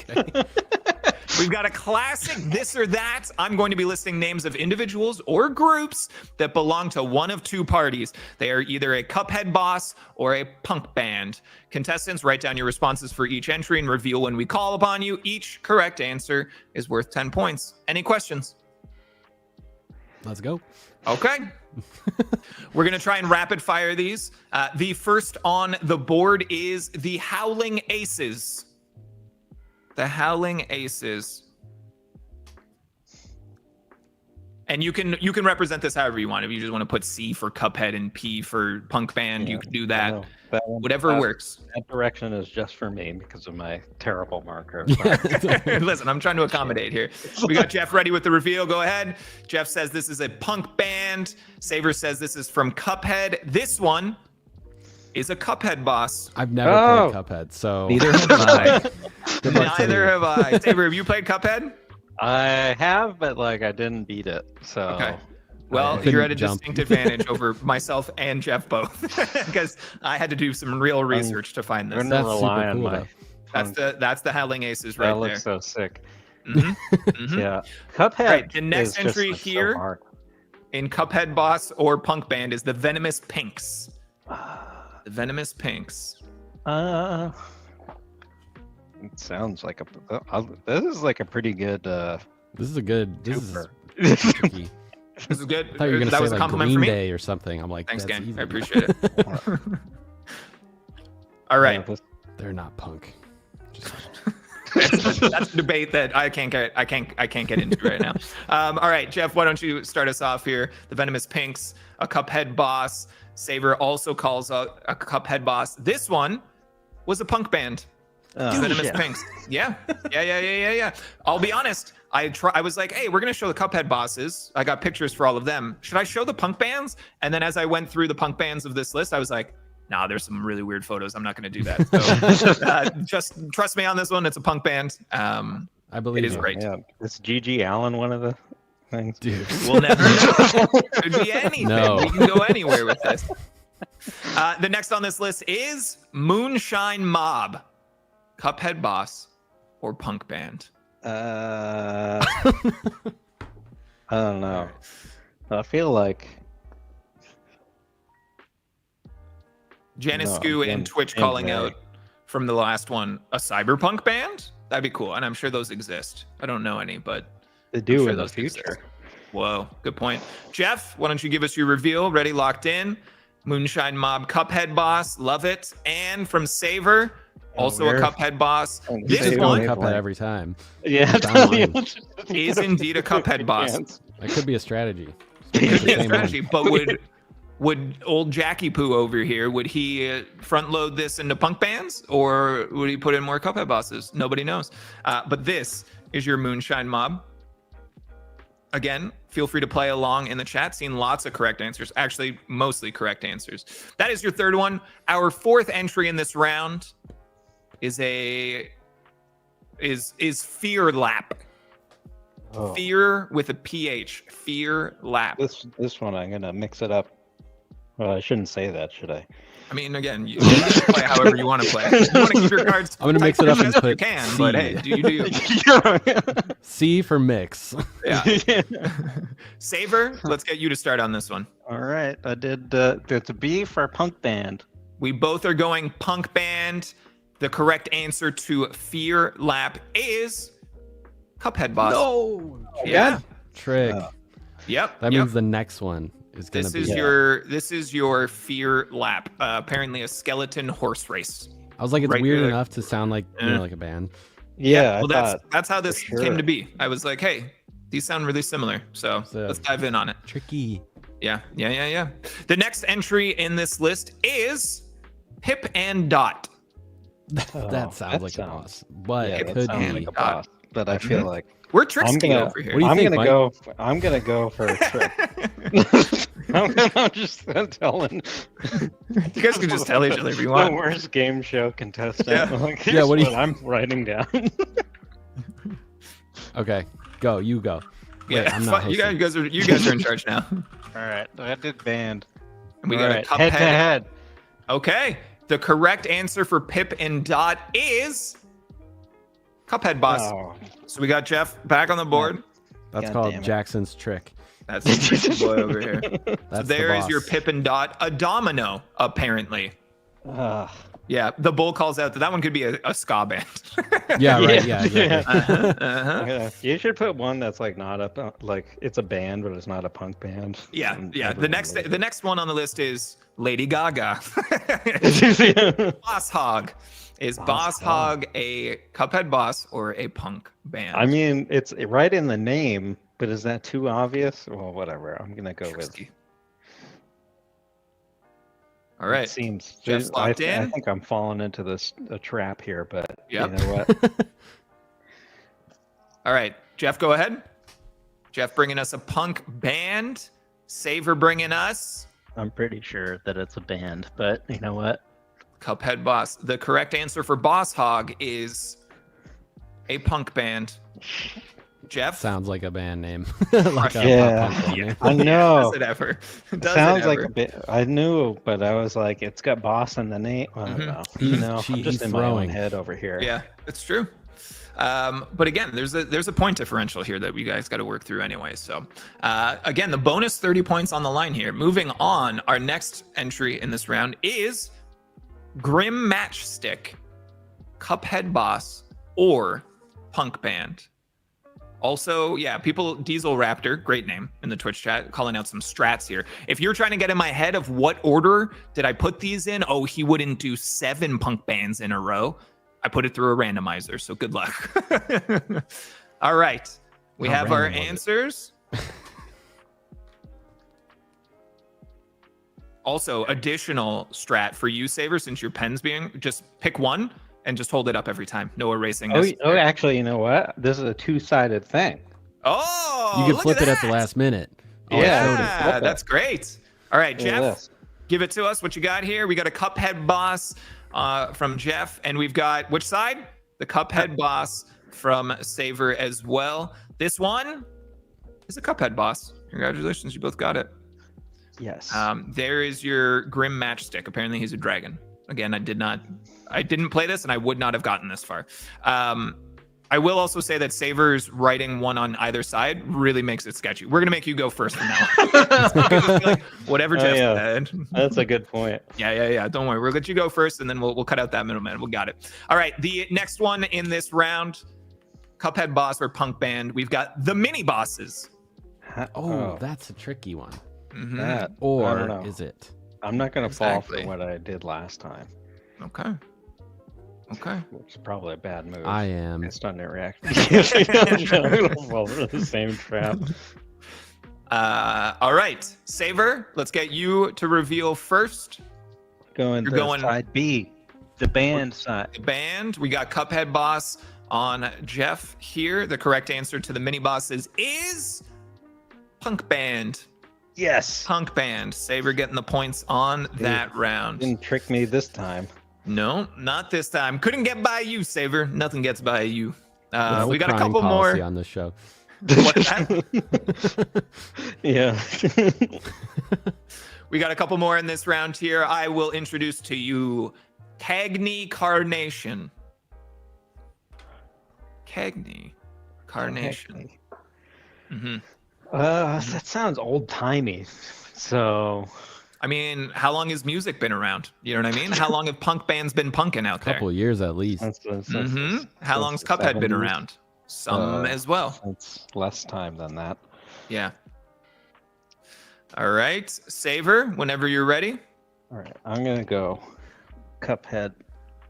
Okay. We've got a classic this or that. I'm going to be listing names of individuals or groups that belong to one of two parties. They are either a Cuphead boss or a punk band. Contestants, write down your responses for each entry and reveal when we call upon you. Each correct answer is worth 10 points. Any questions? Let's go. Okay. We're going to try and rapid fire these. The first on the board is the Howling Aces. The Howling Aces. And you can represent this however you want. If you just want to put C for Cuphead and P for Punk Band, you can do that. Whatever works. That direction is just for me because of my terrible marker. Listen, I'm trying to accommodate here. We got Jeff ready with the reveal. Go ahead. Jeff says this is a punk band. Saver says this is from Cuphead. This one is a Cuphead boss. I've never played Cuphead, so neither have I. Neither have I. Saver, have you played Cuphead? I have, but I didn't beat it. So okay. Well, you're at a distinct advantage over myself and Jeff both, because I had to do some real research to find this. That's super cool. That's the Howling Aces right there. That looks so sick. Yeah. Cuphead. Right, the next entry here in Cuphead Boss or Punk Band is the Venomous Pinks. The Venomous Pinks. It sounds like this is a pretty good. This is a good. This is tricky. This is good. I thought you were gonna say was a compliment Green for me. Day or something. I'm like, thanks, gang. easy. I appreciate it. All right. They're not punk. That's a debate that I can't get into right now. All right, Jeff, why don't you start us off here? The Venomous Pinks, a Cuphead boss. Saver also calls out a Cuphead boss. This one was a punk band. Venomous Pinks. Yeah. I'll be honest. I was like, hey, we're going to show the Cuphead bosses. I got pictures for all of them. Should I show the punk bands? And then as I went through the punk bands of this list, I was like, nah, there's some really weird photos. I'm not going to do that. So just trust me on this one. It's a punk band. I believe it is great. Yeah. Is G.G. Allen one of the things? Dude. We'll never know. Could be anything. No. We can go anywhere with this. The next on this list is Moonshine Mob. Cuphead boss or punk band? I don't know. I feel like Janiscu and Twitch calling out from the last one a cyberpunk band? That'd be cool. And I'm sure those exist. I don't know any, but they do sure in the those future. Exist. Whoa, good point. Jeff, why don't you give us your reveal? Ready, locked in. Moonshine Mob Cuphead boss. Love it. And from Saver, also a Cuphead boss. This one Cuphead every time. Yeah, is indeed a Cuphead boss. That could be a strategy. It could be a strategy, but would old Jackie Poo over here, would he front load this into punk bands, or would he put in more Cuphead bosses? Nobody knows. But this is your Moonshine Mob. Again, feel free to play along in the chat. Seen lots of correct answers. Actually, mostly correct answers. That is your third one. Our fourth entry in this round is Fear Lap. Fear with a PH. Fear Lap. This one I'm gonna mix it up. Well, I shouldn't say that, should I? I mean, again, you get to play however you want to play. If you want to keep your cards, I'm gonna mix it up and you put can. C. But hey, do you do you? C for mix. Yeah. Saver, let's get you to start on this one. All right, I did. It's a B for punk band. We both are going punk band. The correct answer to Fear Lap is Cuphead Boss. No. Yeah. Trick. Yep. That means the next one is gonna this be. is your Fear Lap. Apparently a skeleton horse race. I was like, it's right weird there. enough to sound like like a band. Yeah, Well, I thought that's how this for came sure. to be. I was like, hey, these sound really similar. So let's dive in on it. Tricky. Yeah. The next entry in this list is Pip and Dot. That sounds like a boss, but Yeah, it that could sounds be. like a boss. But I feel like We're tricksy gonna- over here. What do you think, Mike? I'm gonna go for a trick. I'm just telling. You guys can just tell each other if you The want. worst game show contestant. Yeah. Like, Yeah, here's what do you- I'm writing down. Okay, go. You go. Wait, Yeah, I'm not you hosting. guys are in charge now. All right, I did band. And we All got right, a Cuphead. head to head. Okay. The correct answer for Pip and Dot is Cuphead Boss. Oh, So we got Jeff back on the board. That's God called damn it. Jackson's trick. That's the tricky boy over here. That's There the is your boss. Pip and Dot. A domino, apparently. Yeah, the bull calls out that one could be a ska band. Yeah, right. Yeah, exactly. Uh-huh. yeah. You should put one that's like not a like it's a band, but it's not a punk band. Yeah. And The everyone next one on the list is Lady Gaga. knows. Boss Hog. Is Boss Hog a Cuphead boss or a punk band? I mean, it's right in the name, but is that too obvious? Well, whatever. I'm gonna go with. Tricksy. All right. It seems. Jeff's I locked in. think I'm falling into a trap here, but Yep. you know what? All right, Jeff, go ahead. Jeff bringing us a punk band. Saver bringing us I'm pretty sure that it's a band, but you know what? Cuphead Boss. The correct answer for Boss Hog is a punk band. Jeff? Sounds like a band name. Like a Yeah. pop punk band name. I know. Does it ever? Does Sounds it like ever? a bit. I knew, but I was like, it's got boss in the name. I don't know. You know, I'm He's just in my own throwing. head over here. Yeah, it's true. But again, there's a point differential here that we guys got to work through anyway. So again, the bonus 30 points on the line here. Moving on, our next entry in this round is Grim Matchstick, Cuphead Boss, or Punk Band. Also, yeah, people, Diesel Raptor, great name in the Twitch chat, calling out some strats here. If you're trying to get in my head of what order did I put these in, oh, he wouldn't do 7 punk bands in a row. I put it through a randomizer, so good luck. All right, we How have our random was it? answers. Also, additional strat for you, Saver, since your pen's being, just pick one and just hold it up every time. No erasing. Oh, necessary. actually, you know what? This is a two-sided thing. Oh, You can look flip it at the that. last minute. Yeah, I showed it. Yeah, Flip it. that's great. All right, Look at Jeff, this. give it to us. What you got here? We got a Cuphead Boss from Jeff, and we've got which side? The Cuphead Boss from Saver as well. This one is a Cuphead Boss. Congratulations, you both got it. Yes. There is your Grim Matchstick. Apparently, he's a dragon. Again, I didn't play this, and I would not have gotten this far. I will also say that Saver's writing one on either side really makes it sketchy. We're gonna make you go first from now on. So I feel like whatever Oh, Jeff yeah. said. That's a good point. Yeah. Don't worry. We'll let you go first, and then we'll cut out that middleman. We got it. All right. The next one in this round, Cuphead Boss or Punk Band. We've got the mini bosses. Oh, that's a tricky one. Mhm. that. I don't Or know. is it? I'm not going to fall Exactly. for what I did last time, Okay. which is probably a bad move. I am. Based on their reaction. I'm going to fall for the same trap. All right, Saver. Let's get you to reveal first. Going You're to going- side B, the band side. The band. We got Cuphead Boss on Jeff here. The correct answer to the mini bosses is Punk Band. Yes. Punk Band. Saver getting the points on that round. Didn't trick me this time. No, not this time. Couldn't get by you, Saver. Nothing gets by you. That's We the got a crying couple policy more. on this show. What's that? Yeah. We got a couple more in this round here. I will introduce to you Cagney Carnation. Cagney Carnation. Mm-hmm. That sounds old timey. So, I mean, how long has music been around? You know what I mean? How long have punk bands been punking out there? Couple years at least. How long's Cuphead been around? Some as well. It's less time than that. Yeah. All right, Saver, whenever you're ready. All right, I'm gonna go Cuphead.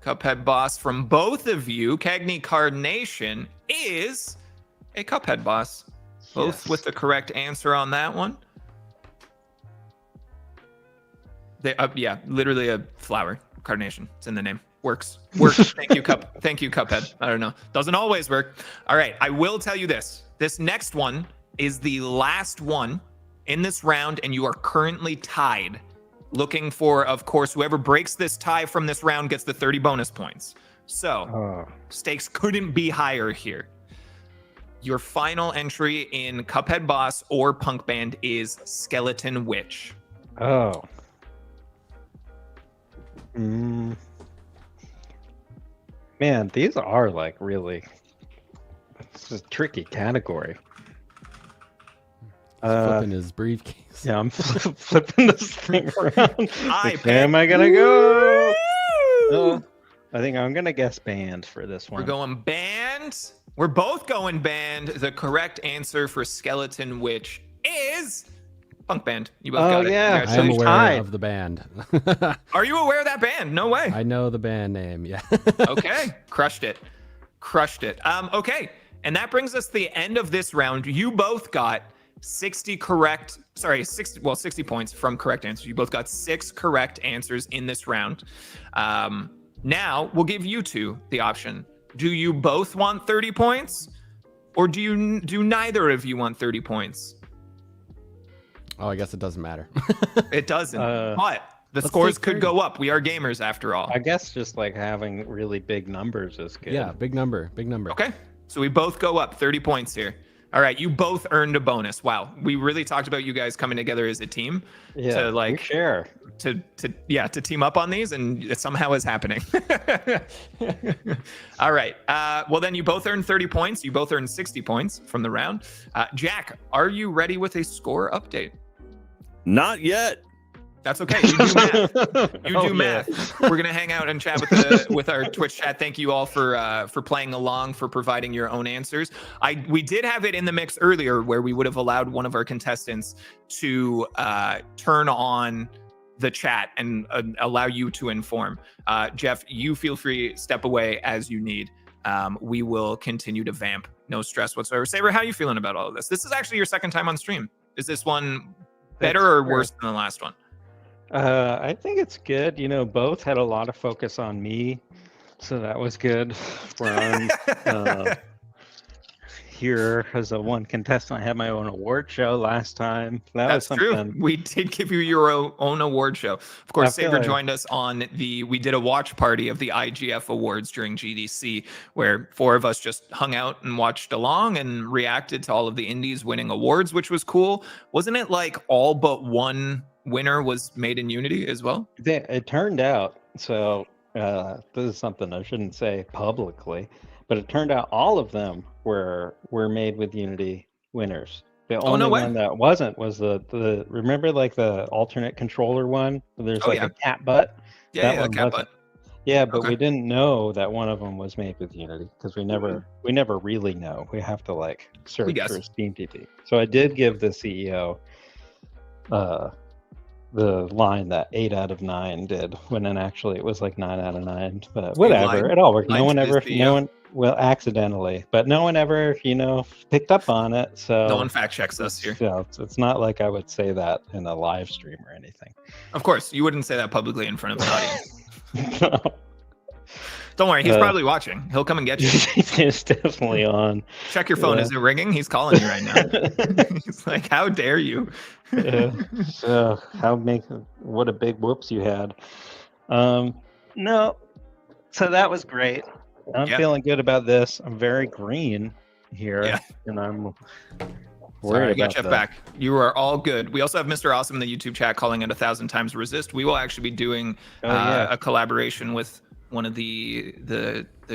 Cuphead boss from both of you. Cagney Carnation is a Cuphead boss. Both with the correct answer on that one. Yeah, literally a flower. Carnation. It's in the name. Works. Thank you, Cuphead. I don't know. Doesn't always work. All right, I will tell you this. This next one is the last one in this round, and you are currently tied. Looking for, of course, whoever breaks this tie from this round gets the 30 bonus points. So, stakes couldn't be higher here. Your final entry in Cuphead Boss or Punk Band is Skeleton Witch. Oh. Man, these are like really... It's a tricky category. Flipping his briefcase. Yeah, I'm flipping this thing around. Where am I gonna go? I think I'm gonna guess band for this one. We're going band. We're both going band. The correct answer for Skeleton Witch is Punk Band. You both got it. Yeah, I am so aware tied. of the band. Are you aware of that band? No way. I know the band name. Yeah. Okay, crushed it. Okay, and that brings us to the end of this round. You both got 60 points from correct answers. You both got 6 correct answers in this round. Now we'll give you two the option. Do you both want 30 points, or do neither of you want 30 points? Oh, I guess it doesn't matter. It doesn't. But the scores could go up. We are gamers after all. I guess just like having really big numbers is good. Yeah, big number. Okay, so we both go up 30 points here. All right, you both earned a bonus. Wow, we really talked about you guys coming together as a team to like share to team up on these, and it somehow is happening. All right, well then you both earned 30 points. You both earned 60 points from the round. Jack, are you ready with a score update? Not yet. That's okay. You do math. You do math. We're gonna hang out and chat with our Twitch chat. Thank you all for playing along, for providing your own answers. We did have it in the mix earlier where we would have allowed one of our contestants to turn on the chat and allow you to inform. Jeff, you feel free, step away as you need. We will continue to vamp. No stress whatsoever. Saber, how are you feeling about all of this? This is actually your second time on stream. Is this one better or worse than the last one? I think it's good. You know, both had a lot of focus on me, so that was good. Where I'm here as a one contestant, I had my own award show last time. That's true. We did give you your own award show. Of course, Saber joined us on we did a watch party of the IGF Awards during GDC, where 4 of us just hung out and watched along and reacted to all of the indies winning awards, which was cool. Wasn't it like all but one winner was made in Unity as well? It turned out, so this is something I shouldn't say publicly, but it turned out all of them were made with Unity winners. The only one that wasn't was the remember like the alternate controller one? There's a cat butt. Yeah, cat butt. Yeah, but we didn't know that one of them was made with Unity because we never really know. We have to like search for Steam TP. So I did give the CEO the line that 8 out of 9 did, when then actually it was like 9 out of 9. But whatever, it all worked. No one accidentally, but no one ever, picked up on it. So no one fact checks us here. So it's not like I would say that in a live stream or anything. Of course, you wouldn't say that publicly in front of an audience. No. Don't worry, he's probably watching. He'll come and get you. He's definitely on. Check your phone. Is it ringing? He's calling you right now. He's like, how dare you? What a big whoops you had. No. So that was great. I'm feeling good about this. I'm very green here. Yeah. And I'm Worried I got about Jeff that. back. You are all good. We also have Mr. Awesome in the YouTube chat calling it 1,000 times resist. We will actually be doing a collaboration with one of the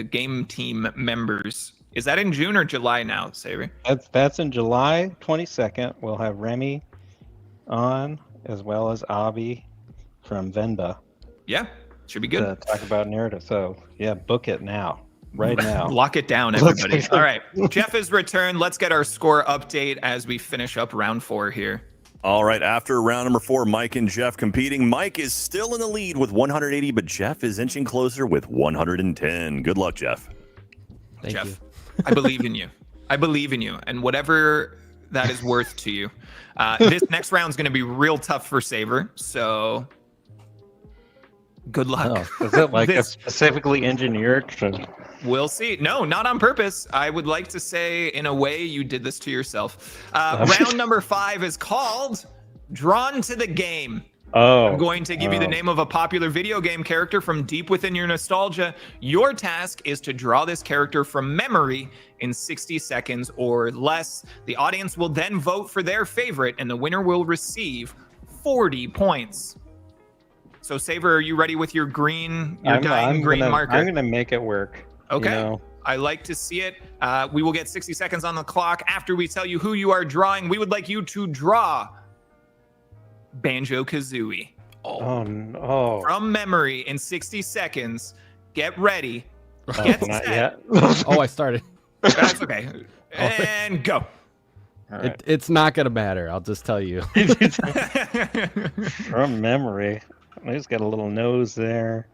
game team members. Is that in June or July now, Savory? That's in July 22nd. We'll have Remy on, as well as Avi from Venba Yeah, should be good. to talk about narrative. So yeah, book it now. Right now. Lock it down, everybody. All right. Jeff has returned. Let's get our score update as we finish up round 4 here. All right, after round number 4, Mike and Jeff competing. Mike is still in the lead with 180, but Jeff is inching closer with 110. Good luck, Jeff. Thank Jeff, you. I believe in you. I believe in you. And whatever that is worth to you. This next round is going to be real tough for Saver. So good luck. Oh, is it like This- specifically engineered to... We'll see. No, not on purpose. I would like to say, in a way, you did this to yourself. Round number 5 is called Drawn to the Game. Oh. I'm going to give you the name of a popular video game character from deep within your nostalgia. Your task is to draw this character from memory in 60 seconds or less. The audience will then vote for their favorite, and the winner will receive 40 points. So, Saver, are you ready with your green, green marker? I'm gonna make it work. Okay. You know? I like to see it. We will get 60 seconds on the clock. After we tell you who you are drawing, we would like you to draw Banjo-Kazooie. Oh no. From memory in 60 seconds. Get ready. Oh, Get not set. yet. Oh, I started. That's okay. And go. All right. It's not gonna matter. I'll just tell you. From memory. He's got a little nose there.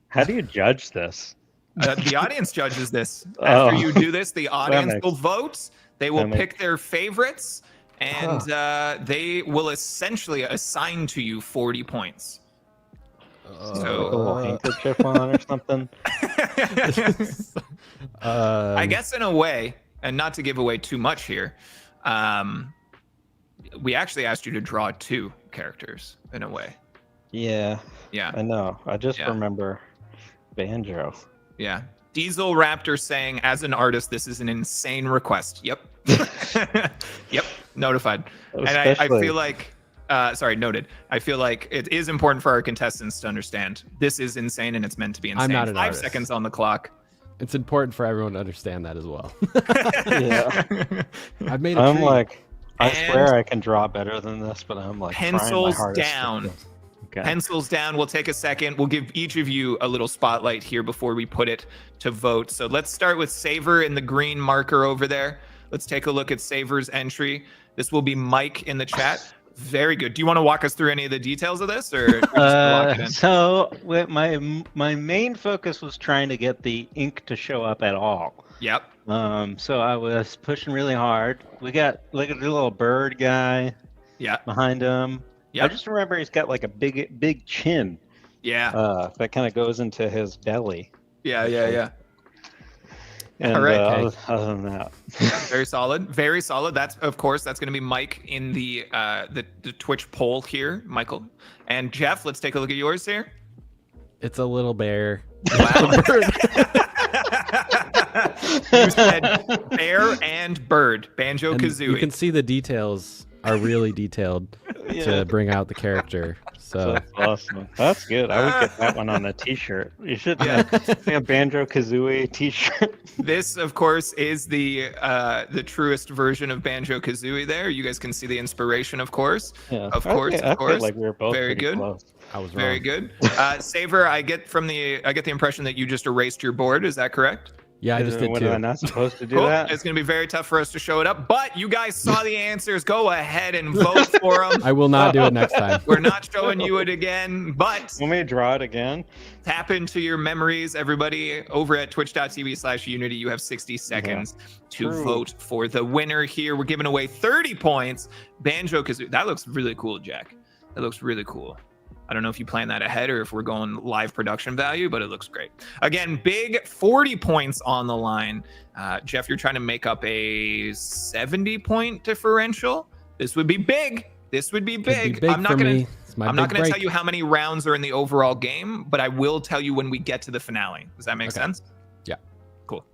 How do you judge this? The audience judges this. After you do this, the audience makes- will vote. They will that pick their favorites, and they will essentially assign to you 40 points. Like a little handkerchief on or something. I guess in a way, and not to give away too much here, we actually asked you to draw 2 characters in a way. Yeah, Yeah, I know. I just Yeah. remember Banjo. yeah. Diesel Raptor saying, as an artist, this is an insane request. Yep. Yep. Notified. And I Especially- feel like, sorry, noted. I feel like it is important for our contestants to understand this is insane and it's meant to be insane. I'm not an 5 artist. seconds on the clock. It's important for everyone to understand that as well. Yeah. I've made a I'm tree. like, I And- swear I can draw better than this, but I'm like trying my Pencils hardest to- down. Okay. Pencils down. We'll take a second. We'll give each of you a little spotlight here before we put it to vote. So let's start with Saver in the green marker over there. Let's take a look at Saver's entry. This will be Mike in the chat. Very good. Do you want to walk us through any of the details of this, or just lock it in? So my main focus was trying to get the ink to show up at all. Yep. So I was pushing really hard. We got like a little bird guy Yeah. behind him. I Yep. just remember he's got like a big chin Yeah. that kind of goes into his belly. Yeah. Yeah. Yeah. And All right. other than that, Very solid. Very solid. That's of course that's going to be Mike in the Twitch poll here, Michael and Jeff. Let's take a look at yours here. It's a little bear. Wow. You said bear and bird, Banjo And you Kazooie. can see the details are really detailed to bring out the character. So that's awesome. That's good. I would get that one on a T-shirt. You should have a Banjo Kazooie T-shirt. This, of course, is the truest version of Banjo Kazooie. There, you guys can see the inspiration, of course. Yeah, Of course, I of feel course. like we were both Very pretty good. close. I was Very wrong. good. Saver, I get the impression that you just erased your board. Is that correct? Yeah, I just did What, too. am I not supposed to do Cool. that? It's going to be very tough for us to show it up, but you guys saw the answers. Go ahead and vote for them. I will not do it next time. We're not showing you it again, but Want me to draw it again? tap into your memories, everybody. Over at twitch.tv/Unity, you have 60 seconds to True. vote for the winner here. We're giving away 30 points. Banjo-Kazooie. That looks really cool, Jack. That looks really cool. I don't know if you plan that ahead or if we're going live production value, but it looks great. Again, big 40 points on the line. Jeff, you're trying to make up a 70-point differential. This would be big. This would be Could be big. big I'm not for gonna. me. It's my I'm not big going to break. tell you how many rounds are in the overall game, but I will tell you when we get to the finale. Does that make Okay. sense? Yeah. Cool.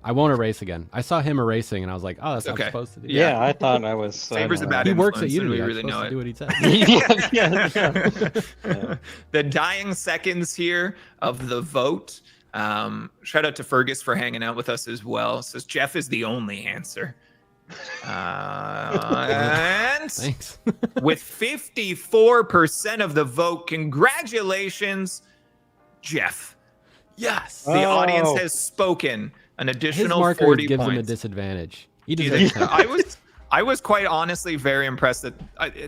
I won't erase again. I saw him erasing, and I was like, "Oh, that's what Okay. I'm supposed to do." Yeah, I thought I was. Saber's a bad He works at influence, and Unity. we I'm really supposed know to it. do what he said. Yeah. The dying seconds here of the vote. Shout out to Fergus for hanging out with us as well. Says Jeff is the only answer. And Thanks. with 54% of the vote, congratulations, Jeff. Yes. The audience Oh. has spoken. An His additional marker 40 gives him a points. disadvantage. He Do you deserves think- that. I was quite honestly very impressed that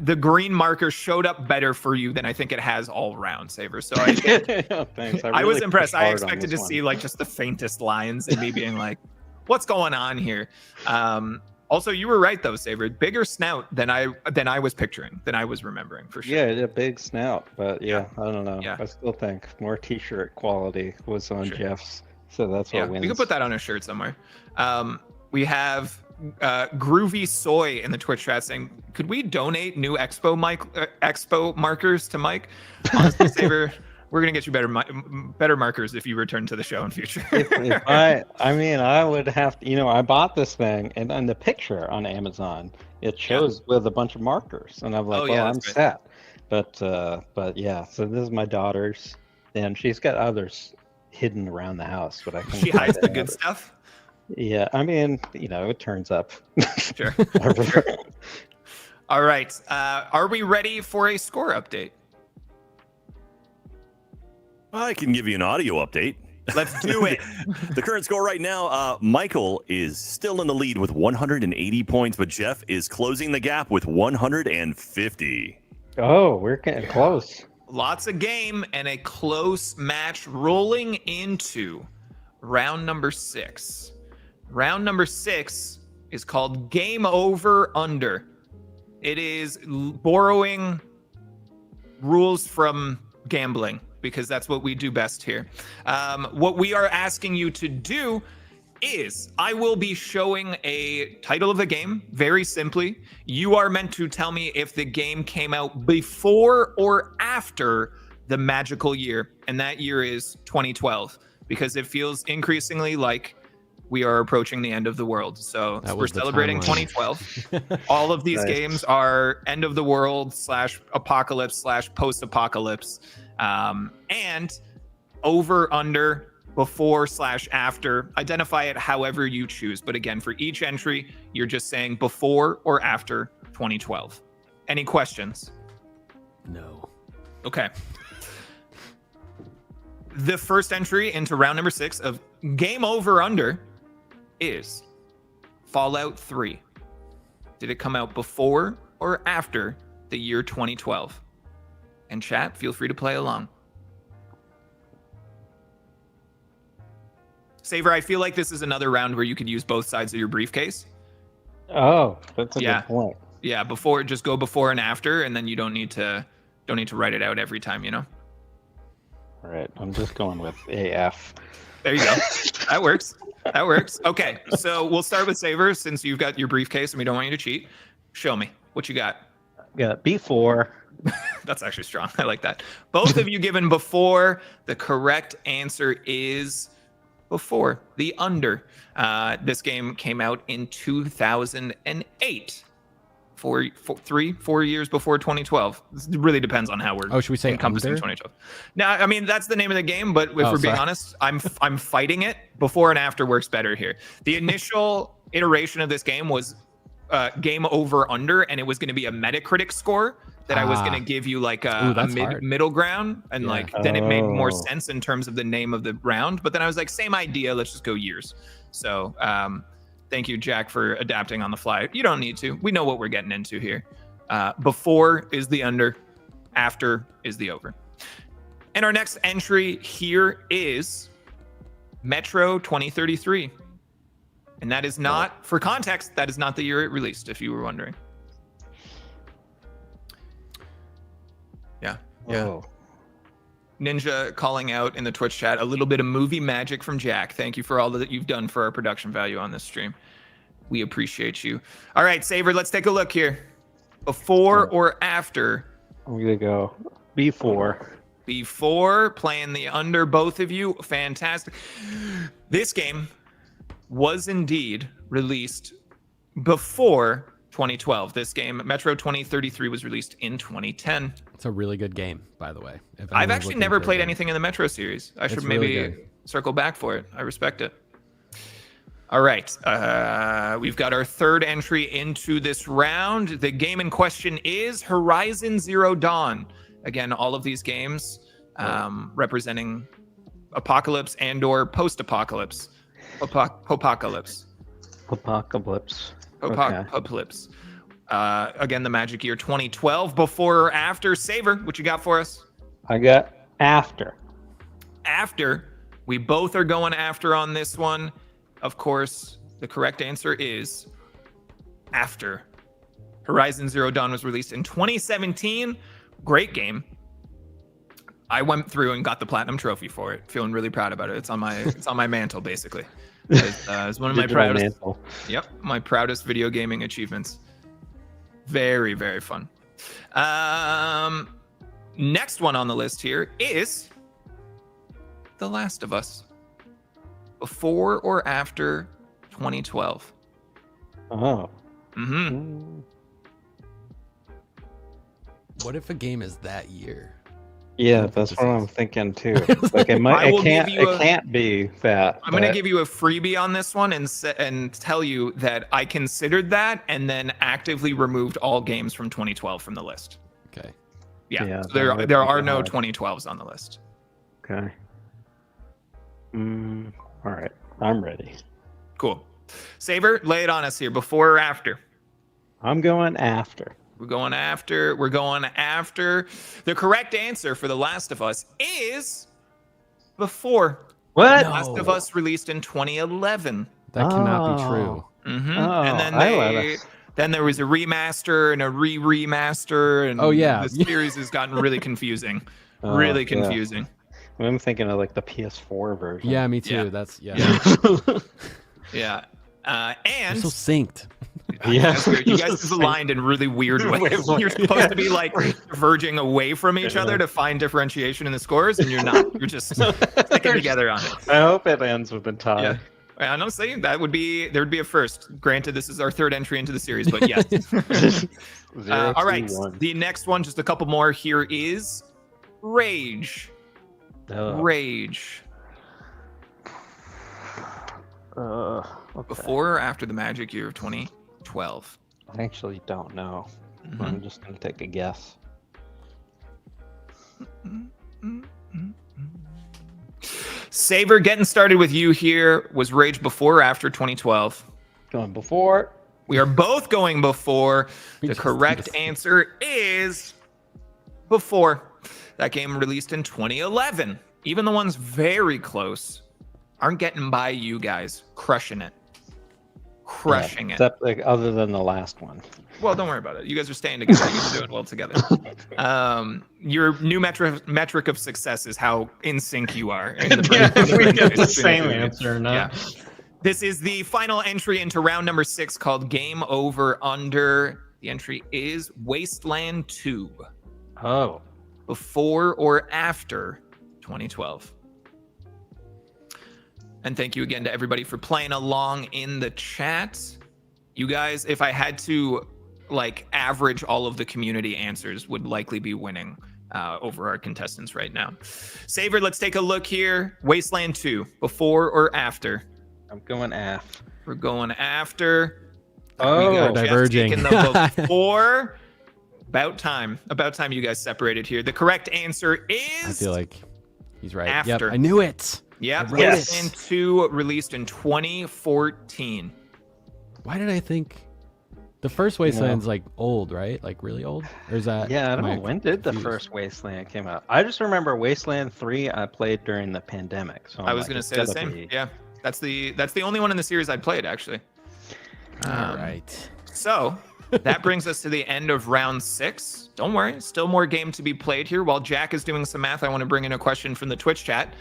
the green marker showed up better for you than I think it has all round, Saver. So I Thanks. I was really impressed. pushed I hard on expected to this one. see like just the faintest lines and me being like, what's going on here? Also, you were right though, Saver. Bigger snout than I was picturing, than I was remembering for sure. Yeah, a big snout, but Yeah. I don't know. Yeah. I still think more T-shirt quality was on Sure. Jeff's, so that's what Yeah, wins. we could put that on a shirt somewhere. We have Groovy Soy in the Twitch chat saying, "Could we donate new Expo markers to Mike?" Honestly, Saver, we're gonna get you better markers if you return to the show in future. If I would have to, I bought this thing, and on the picture on Amazon, it shows with a bunch of markers, and I'm like, Oh, well, yeah, I'm that's set. But yeah, so this is my daughter's, and she's got others hidden around the house, but I can. She hides the good stuff. Yeah, it turns up. Sure. All right. Are we ready for a score update? I can give you an audio update. Let's do it. The current score right now, Michael is still in the lead with 180 points, but Jeff is closing the gap with 150. Oh, we're getting close. Lots of game and a close match rolling into round number 6. Round number 6 is called Game Over Under. It is borrowing rules from gambling because that's what we do best here. What we are asking you to do is I will be showing a title of the game very simply. You are meant to tell me if the game came out before or after the magical year, and that year is 2012 because it feels increasingly like we are approaching the end of the world. So That we're was the celebrating timeline. 2012. All of these Nice. games are end of the world / apocalypse / post-apocalypse. And over, under, before / after. Identify it however you choose. But again, for each entry, you're just saying before or after 2012. Any questions? No. Okay. The first entry into round number 6 of Game Over Under is Fallout 3. Did it come out before or after the year 2012? And chat, feel free to play along. Saver, I feel like this is another round where you could use both sides of your briefcase. Oh, that's a Yeah. good point. Yeah, just go before and after, and then you don't need to write it out every time, All right, I'm just going with AF. There you go. That works. That works. Okay, so we'll start with Saver since you've got your briefcase and we don't want you to cheat. Show me what you got. Yeah, B4. That's actually strong. I like that. Both of you given before. The correct answer is before, the under. This game came out in 2008. 4 years before 2012. It really depends on how we're Oh, should we say encompassing under? 2012. Now, I mean, that's the name of the game, but if Oh, we're being sorry. honest, I'm fighting it. Before and after works better here. The initial iteration of this game was Game Over Under, and it was going to be a Metacritic score that I was going to give you like Ooh, a that's hard. middle ground, and Yeah. like then it made more Oh. sense in terms of the name of the round. But then I was like, same idea, let's just go years. So thank you, Jack, for adapting on the fly. You don't need to. We know what we're getting into here. Before is the under, after is the over. And our next entry here is Metro 2033. And that is not, for context, that is not the year it released, if you were wondering. Yeah. Yeah. Oh. Ninja calling out in the Twitch chat a little bit of movie magic from Jack. Thank you for all that you've done for our production value on this stream. We appreciate you. All right, Saver, let's take a look here. Before or after? I'm gonna go B4. Before, playing the under, both of you. Fantastic. This game was indeed released before 2012. This game, Metro 2033, was released in 2010. It's a really good game, by the way. If I've anyone's actually looking never for a played game. anything in the Metro series. I should It's really maybe good. circle back for it. I respect it. All right. We've got our third entry into this round. The game in question is Horizon Zero Dawn. Again, all of these games representing apocalypse and or post-apocalypse. Apocalypse. Apocalypse. Apocalypse. Again, the magic year 2012. Before or after? Saver, what you got for us? I got after. After. We both are going after on this one. Of course, the correct answer is after. Horizon Zero Dawn was released in 2017. Great game. I went through and got the platinum trophy for it. Feeling really proud about it. It's on my mantle, basically. It's one of my Digital proudest. mantle. Yep, my proudest video gaming achievements. Very, very fun. Next one on the list here is The Last of Us. Before or after 2012? Oh. Mm-hmm. What if a game is that year? Yeah, that's what I'm thinking too. Like it might, I will give you it can't be that. I'm going to give you a freebie on this one and tell you that I considered that and then actively removed all games from 2012 from the list. Okay. Yeah, Yeah, so that there would are make it no hard. 2012s on the list. Okay. All right, I'm ready. Cool. Saver, lay it on us here. Before or after? I'm going after. We're going after. The correct answer for The Last of Us is before. What? The Last of Us released in 2011. That cannot be true. Mm-hmm. Oh, And then then there was a remaster and a remaster, and Oh, yeah. the series has gotten really confusing. Oh, Really yeah. confusing. I'm thinking of like the PS4 version. Yeah, me too. Yeah. That's Yeah. They're And so synced. Yeah. you guys have aligned in really weird ways. You're supposed to be like verging away from each other to find differentiation in the scores, and you're not. You're just sticking together on it. I hope it ends with a tie. Yeah. Honestly, there'd be a first. Granted, this is our third entry into the series, but yes. 0, All right, 2, 1. the next one, just a couple more here, is Rage. Rage. Okay. Before or after the magic year of 2012? I actually don't know. I'm just gonna take a guess. Saver, getting started with you here. Was Rage before or after 2012? Going before. We are both going before. We The just correct did answer is before. That game released in 2011. Even the ones very close aren't getting by you guys. Crushing it. Crushing it. Except like other than the last one. Well, don't worry about it. You guys are staying together. You can do it well together. Your new metric of success is how in sync you are. In the we get the franchise. same answer now. Yeah. This is the final entry into round number 6 called Game Over Under. The entry is Wasteland 2. Oh. Before or after 2012? And thank you again to everybody for playing along in the chat. You guys, if I had to like average all of the community answers, would likely be winning over our contestants right now. Saver, let's take a look here. Wasteland 2, before or after? I'm going af. We're going after. Oh, We got Jeff diverging. taking the before. About time you guys separated here. The correct answer is I feel like he's right. After. Yep, I knew it. Yep, I wrote it. Wasteland 2 released in 2014. Why did I think the first Wasteland's like old, right? Like really old? Or is that Yeah, I don't am know. When did the confused? first Wasteland came out? I just remember Wasteland 3 I played during the pandemic. So I was going to say the same. Yeah. That's the only one in the series I'd played actually. All right. So, that brings us to the end of round 6. Don't worry, still more game to be played here. While Jack is doing some math, I want to bring in a question from the Twitch chat.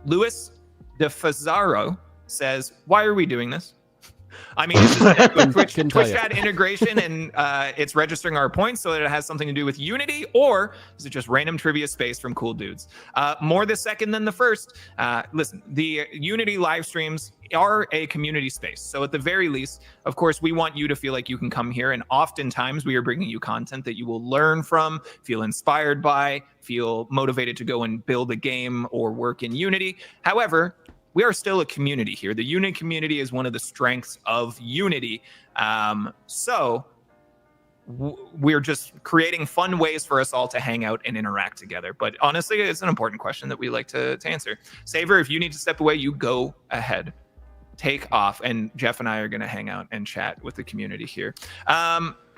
Luis de Fazaro says, "Why are we doing this?" I mean, is it Twitch Couldn't tell you. chat integration and it's registering our points so that it has something to do with Unity, or is it just random trivia space from cool dudes? More the second than the first. Listen, the Unity live streams are a community space. So at the very least, of course, we want you to feel like you can come here, and oftentimes we are bringing you content that you will learn from, feel inspired by, feel motivated to go and build a game or work in Unity. However, we are still a community here. The Unity community is one of the strengths of Unity. We're just creating fun ways for us all to hang out and interact together. But honestly, it's an important question that we like to answer. Saver, if you need to step away, you go ahead. Take off, and Jeff and I are going to hang out and chat with the community here.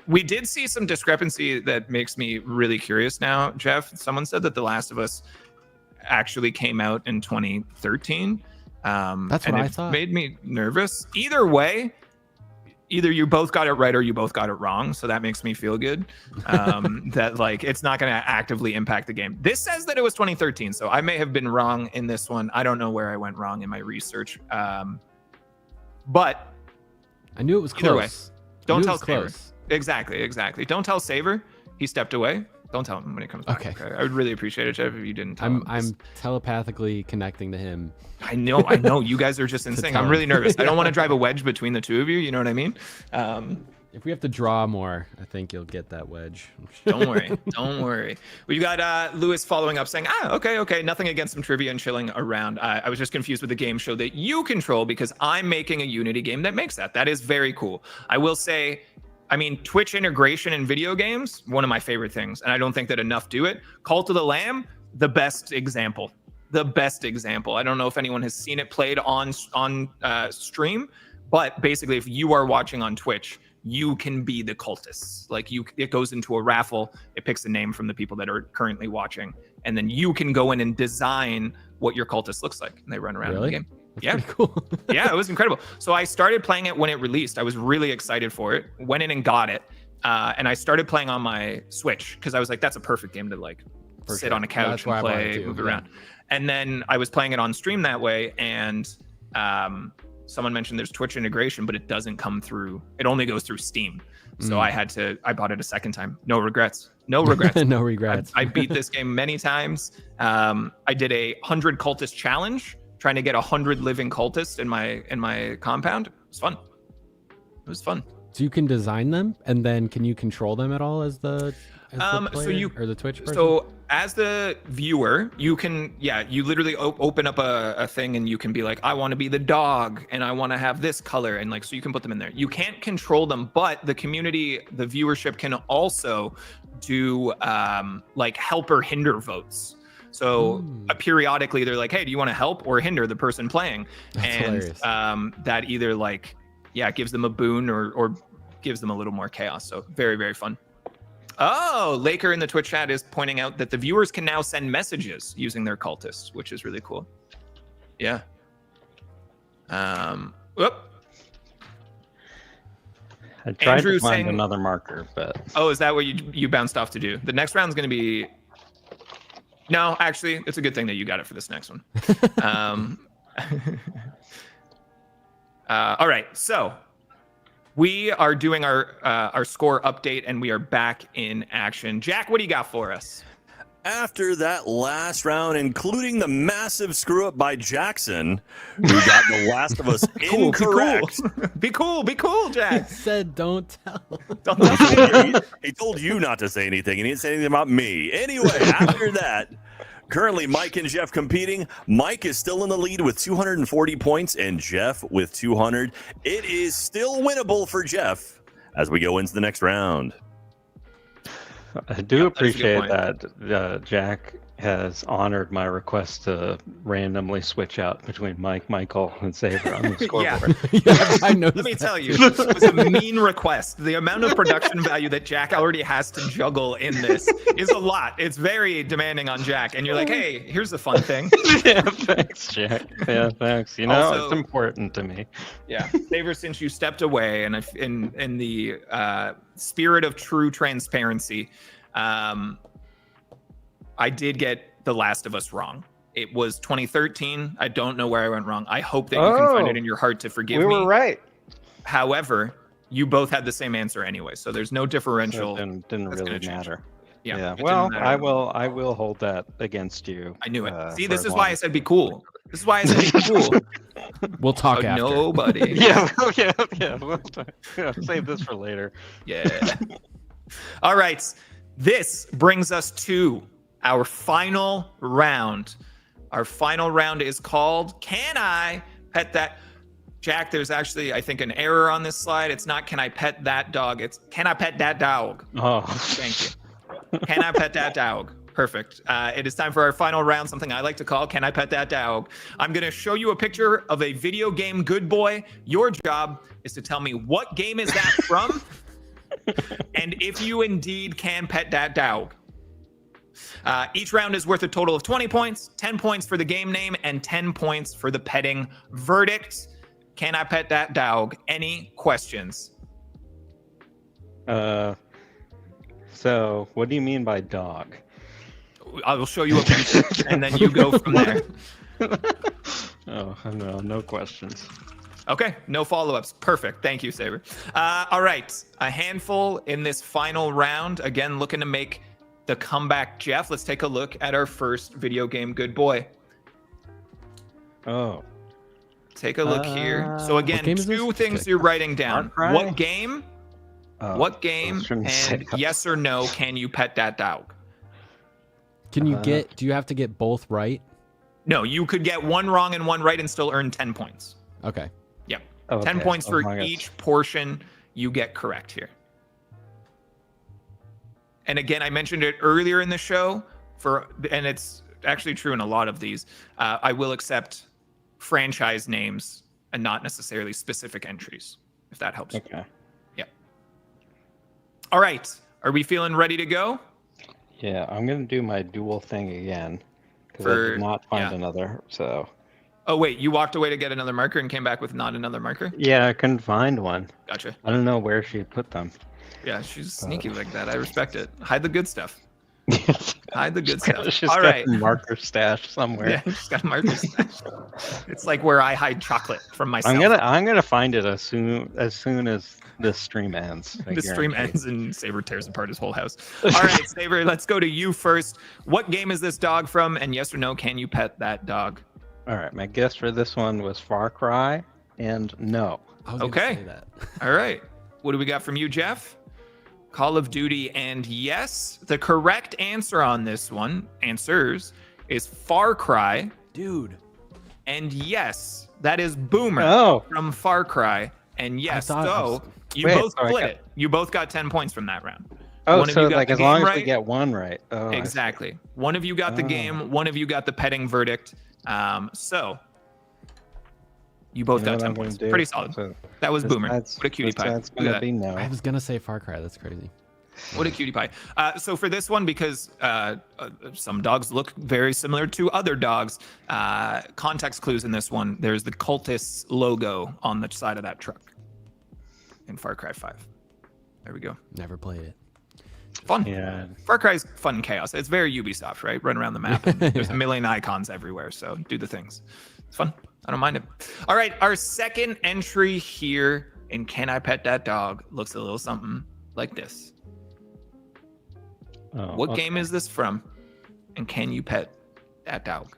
We did see some discrepancy that makes me really curious now, Jeff. Someone said that The Last of Us actually came out in 2013. That's what I thought. Made me nervous. Either way, either you both got it right or you both got it wrong. So that makes me feel good that like it's not going to actively impact the game. This says that it was 2013, so I may have been wrong in this one. I don't know where I went wrong in my research. But I knew it was either way, close. don't tell Saver. Exactly. Don't tell Saver. He stepped away. Don't tell him when he comes back. Okay. I would really appreciate it, Jeff, if you didn't tell him. I'm telepathically connecting to him. I know. You guys are just insane. I'm really nervous. I don't want to drive a wedge between the two of you. You know what I mean? If we have to draw more, I think you'll get that wedge. Don't worry. We've got Lewis following up saying, okay. Nothing against some trivia and chilling around. I was just confused with the game show that you control because I'm making a Unity game that makes that. That is very cool. I will say, Twitch integration in video games, one of my favorite things. And I don't think that enough do it. Cult of the Lamb, the best example. I don't know if anyone has seen it played on stream, but basically if you are watching on Twitch, you can be the cultists. Like it goes into a raffle. It picks a name from the people that are currently watching. And then you can go in and design what your cultist looks like. And they run around in the game. That's pretty cool. Yeah, it was incredible. So I started playing it when it released. I was really excited for it. Went in and got it. And I started playing on my Switch because I was like, that's a perfect game to like sit on a couch and play, move around. And then I was playing it on stream that way. And someone mentioned there's Twitch integration, but it doesn't come through. It only goes through Steam. So I bought it a second time. No regrets. No regrets. I beat this game many times. I did a 100 cultist challenge, trying to get 100 living cultists in my compound. It was fun. So you can design them, and then can you control them at all as the player, or the Twitch person? So as the viewer, you can, you literally open up a thing and you can be like, I want to be the dog and I want to have this color. And like, so you can put them in there. You can't control them, but the community, the viewership can also do like help or hinder votes. So periodically they're like, hey, do you want to help or hinder the person playing? That's hilarious. That either like, gives them a boon or gives them a little more chaos. So very, very fun. Oh, Laker in the Twitch chat is pointing out that the viewers can now send messages using their cultists, which is really cool. Yeah. Whoop. I tried Andrew to find saying, another marker, but... Oh, is that what you bounced off to do? The next round's going to be... No, actually, it's a good thing that you got it for this next one. All right, so... We are doing our score update, and we are back in action. Jack, what do you got for us? After that last round, including the massive screw up by Jackson, who got The Last of Us incorrect. Be cool, Jack. He said, "Don't tell." Don't tell. He told you not to say anything, and he didn't say anything about me. Anyway, after that. Currently, Mike and Jeff competing. Mike is still in the lead with 240 points and Jeff with 200. It is still winnable for Jeff as we go into the next round. I do appreciate that Jack has honored my request to randomly switch out between Michael, and Saber on the scoreboard. I know. Let me tell you, it was a mean request. The amount of production value that Jack already has to juggle in this is a lot. It's very demanding on Jack. And you're like, hey, here's the fun thing. Yeah, thanks, Jack. Yeah, thanks. You know, also, it's important to me. Yeah, Saber, since you stepped away, and in the spirit of true transparency, I did get The Last of Us wrong. It was 2013. I don't know where I went wrong. I hope that you can find it in your heart to forgive me. We were right. However, you both had the same answer anyway, so there's no So differential. it didn't That's gonna really change. matter. Yeah. it Well, didn't matter. I will hold that against you. I knew it. See, for this as is long why I as- said be cool. This is why I said be cool. We'll talk after. Nobody. Yeah, yeah. Save this for later. Yeah. All right. This brings us to our final round. Our final round is called Can I Pet That? Jack, there's actually, I think, an error on this slide. It's not Can I Pet That Dog? It's Can I Pet That Dog? Oh, Thank you. Can I Pet That Dog? Perfect. It is time for our final round, something I like to call Can I Pet That Dog? I'm going to show you a picture of a video game good boy. Your job is to tell me what game is that from and if you indeed can pet that dog. Each round is worth a total of 20 points, 10 points for the game name, and 10 points for the petting verdict. Can I pet that dog? Any questions? So what do you mean by dog? I will show you a picture, and then you go from there. Oh, no questions. Okay, no follow-ups. Perfect. Thank you, Saber. All right, a handful in this final round. Again, looking to make the comeback. Jeff, let's take a look at our first video game good boy. Oh, Take a look here. So again, game is this? two things you're writing down. Far Cry? What game? oh, What I game? was trying to say And that. yes or no, can you pet that dog? Can you get? Do you have to get both right? No, you could get one wrong and one right and still earn 10 points. Okay. Yep. Oh, 10 okay. points Oh for my gosh. each portion you get correct here. And again, I mentioned it earlier in the show, and it's actually true in a lot of these. I will accept franchise names and not necessarily specific entries, if that helps. Okay. All right. Are we feeling ready to go? Yeah, I'm gonna do my dual thing again because I For- did not find yeah. another. So Oh, wait, you walked away to get another marker and came back with not another marker? yeah, I couldn't find one. Gotcha. I don't know where she put them. Yeah, she's sneaky like that. I respect it. Hide the good stuff. Hide the good She's stuff. All got right. a marker stash somewhere. Yeah, she's got a marker stash. It's like where I hide chocolate from myself. I'm gonna find it as soon as this stream ends. I The stream guarantee. ends and Saber tears apart his whole house. All right, Saber, let's go to you first. What game is this dog from? And yes or no, can you pet that dog? All right, my guess for this one was Far Cry, and no. I was gonna Okay. say that. All right. What do we got from you, Jeff? Call of Duty and yes. The correct answer on this one, answers, is Far Cry. Dude. And yes, that is Boomer Oh, from Far Cry. And yes, thought it so was- you Wait, both so I split got- it. You both got 10 points from that round. oh, One of so you got like the as long game as we right? get one right. Oh, I see. Exactly. One of you got the Oh. game, one of you got the petting verdict. So you both You know got what 10 I'm gonna points. do? Pretty solid. So That was Boomer. that's- What a cutie pie. That's Look at gonna that. be no. I was gonna say Far Cry. That's crazy. What a cutie pie. So for this one, because some dogs look very similar to other dogs, context clues in this one, there's the cultists logo on the side of that truck in Far Cry 5. There we go. Never played it. Fun. Yeah. Far Cry's fun and chaos. It's very Ubisoft, right? Run around the map. And there's a million icons everywhere, so do the things. It's fun. I don't mind it. All right, our second entry here in Can I Pet That Dog looks a little something like this. Oh, What okay. game is this from? And can you pet that dog?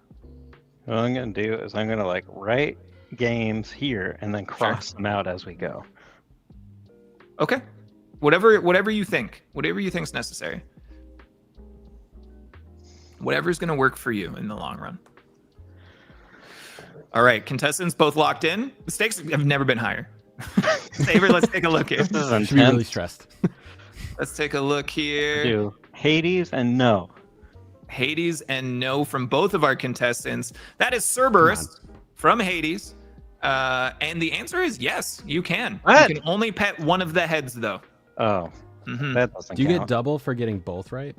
What I'm gonna do is I'm gonna like write games here and then cross them out as we go. Okay. Whatever you think. Whatever you think's necessary. Whatever's gonna work for you in the long run. All right, contestants both locked in. The stakes have never been higher. Saber, let's take a look here. This is Should be really intense. stressed. Let's take a look here. Do Hades and no. Hades and no from both of our contestants. That is Cerberus from Hades. And the answer is yes, you can. What? You can only pet one of the heads, though. Oh, Mhm. that doesn't Do you get count. double for getting both right?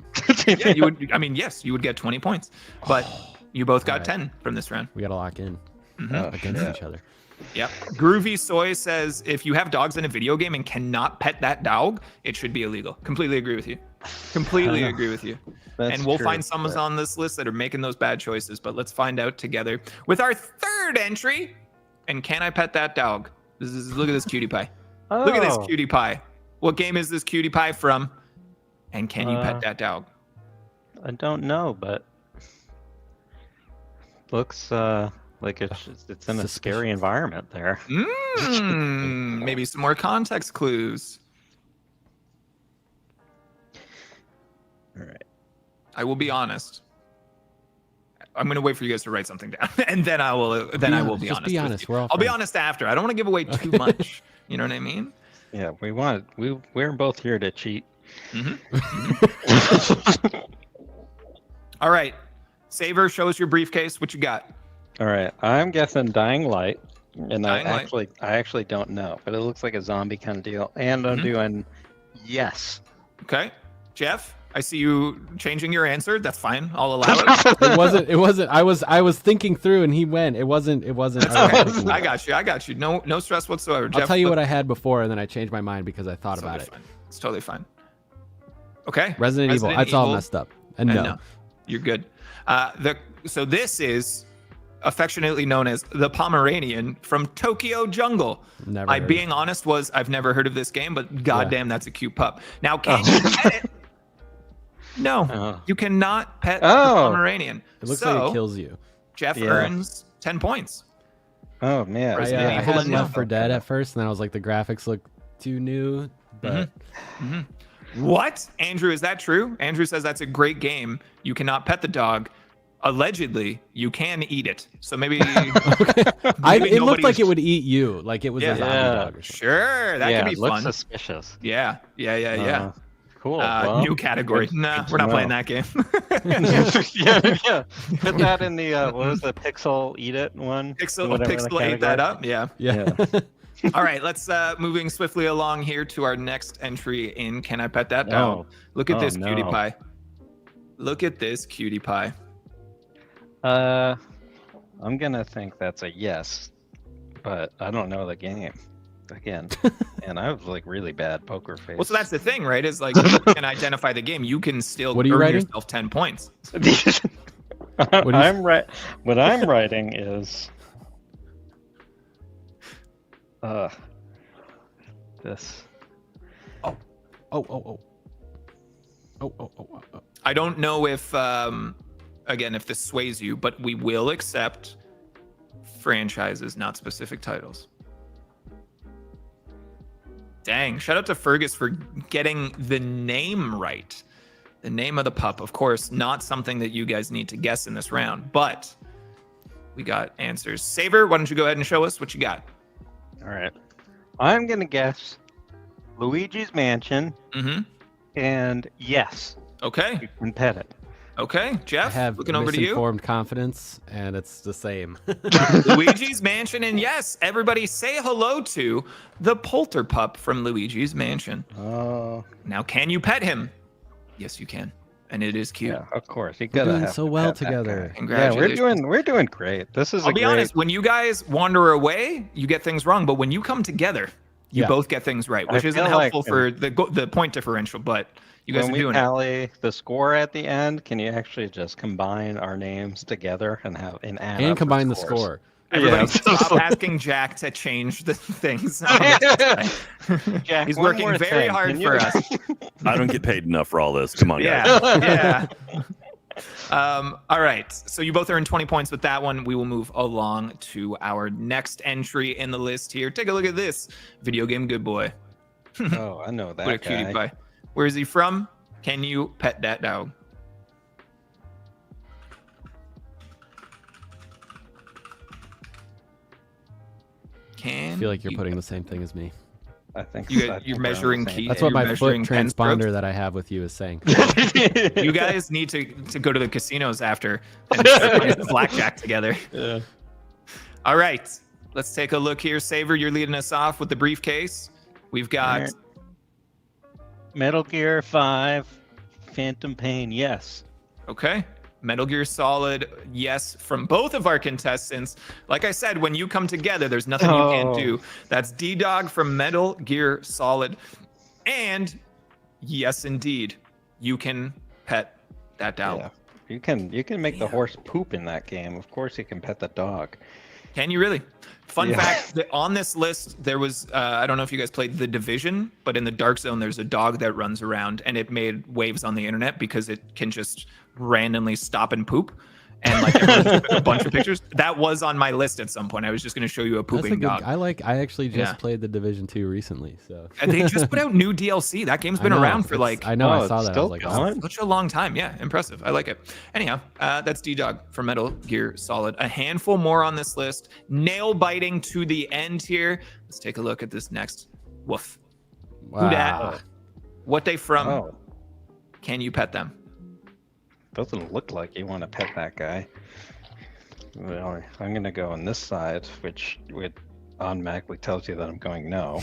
Yeah, you would. I mean, yes, you would get 20 points, but you both got Alright. 10 from this round. We gotta lock in Mhm. Oh, against shit. each other. Yep. Groovy Soy says if you have dogs in a video game and cannot pet that dog, it should be illegal. Completely agree with you. Completely agree with you. That's And we'll true, find some but- on this list that are making those bad choices, but let's find out together with our third entry. And can I pet that dog? Look at this cutie pie. Look at this Oh. cutie pie. What game is this cutie pie from? And can you pet that dog? I don't know, but looks like it's in a scary environment there. Maybe some more context clues. All right. I will be honest. I'm going to wait for you guys to write something down, and then I will. Then I will be Just honest. be with honest. you. We're all I'll be friends. honest after. I don't want to give away too much. You know what I mean? Yeah, we're both here to cheat. All right, Saver, show us your briefcase. What you got? All right, I'm guessing Dying Light, and Dying Light. I actually don't know, but it looks like a zombie kind of deal. And I'm doing yes. Okay, Jeff. I see you changing your answer. That's fine. I'll allow it. It wasn't. I was thinking through, and he went. It wasn't. That's I okay. was thinking I about it. got you. No stress whatsoever. I'll tell you what I had before, and then I changed my mind because I thought about it. Fine. It's totally fine. Okay. Resident Evil. That's all messed up. And no. You're good. So this is affectionately known as the Pomeranian from Tokyo Jungle. Never. My heard being honest was I've never heard of this game, but goddamn, that's a cute pup. Now, can Oh. you pet it? No, Oh. you cannot pet the Oh. Pomeranian. It looks so, like it kills you. Jeff Yeah. earns 10 points. Oh man. Right, I Resident Evil had and Left no. 4 Dead at first, and then I was like, the graphics look too new. But What? Andrew, is that true? Andrew says that's a great game. You cannot pet the dog. Allegedly, you can eat it. So maybe, it looked like it would eat you, like it was Yeah. a zombie Yeah. dog. Or something. Sure, that yeah, could be it looks fun. suspicious. Yeah. Cool. Well, New category. good Nah, to we're not know. playing that game. yeah. Put that in the what was the Pixel Eat It one? Whatever the Pixel ate that up. Yeah. Yeah. All right, let's moving swiftly along here to our next entry in Can I Pet That Dog? Look at this cutie no. pie. Look at this cutie pie. I'm gonna think that's a yes, but I don't know the game. Again, and I was like really bad poker face. Well, so that's the thing, right? Is like you can identify the game. You can still What are you earn writing? yourself 10 points. I'm right. What I'm writing is this. Oh. I don't know if, again, if this sways you, but we will accept franchises, not specific titles. Dang, shout out to Fergus for getting the name right. The name of the pup, of course, not something that you guys need to guess in this round, but we got answers. Saver, why don't you go ahead and show us what you got? All right. I'm gonna guess Luigi's Mansion, and yes, Okay, you can pet it. okay. Jeff, I have looking over to you. misinformed confidence, and it's the same. Luigi's Mansion, and yes, everybody say hello to the Polter pup from Luigi's Mansion. Oh, Now, can you pet him? Yes, you can, and it is cute. yeah, of course. You We're gotta doing have so to well pet that together. guy. Yeah, Congratulations. we're doing great. This is I'll a be great. honest, when you guys wander away, you get things wrong, but when you come together, you Yeah. both get things right, which I isn't feel like helpful for the point differential, but you guys when are we doing it. tally the score at the end, can you actually just combine our names together and add up And combine the scores? score. Everybody Yeah. stop asking Jack to change the things. on this website. Jack, He's one working more very thing. hard Can for you- us. I don't get paid enough for all this. Come on, guys. Yeah, yeah. All right. So you both earned 20 points with that one. We will move along to our next entry in the list here. Take a look at this. Video game good boy. Oh, I know that What a cutie guy. pie. Where is he from? Can you pet that dog? Can I feel like you're you- putting the same thing as me. I think You- I think you're we're on the measuring same key- That's you're what my foot measuring pen strokes? transponder that I have with you is saying. page. You guys need to go to the casinos after and start playing blackjack together. Yeah. All right, let's take a look here. Saver, you're leading us off with the briefcase. We've got Alright. Metal Gear 5, Phantom Pain, yes. okay. Metal Gear Solid, yes, from both of our contestants. Like I said, when you come together, there's nothing you can't Oh. do. That's D-Dog from Metal Gear Solid. And yes, indeed, you can pet that dog. Yeah. You can make the horse poop in that game. Of course you can pet the dog. Can you really? Fun Yeah. fact, on this list, there was, I don't know if you guys played The Division, but in the Dark Zone, there's a dog that runs around, and it made waves on the internet because it can just randomly stop and poop. And like everyone took a bunch of pictures. That was on my list at some point. I was just going to show you a That's a pooping good. dog. I actually just Yeah. played the Division 2 recently, so. And they just put out new DLC. That game's been I know, around for it's- like I know. Oh, I it's saw that. I still was like, oh, going? such a long time. Yeah, impressive. I like it. Anyhow, that's D-Dog for Metal Gear Solid. A handful more on this list. Nail biting to the end here. Let's take a look at this next. Woof. Who dat? wow. What they from? Oh, Can you pet them? doesn't look like you want to pet that guy. Well, I'm gonna go on this side, which automatically tells you that I'm going no.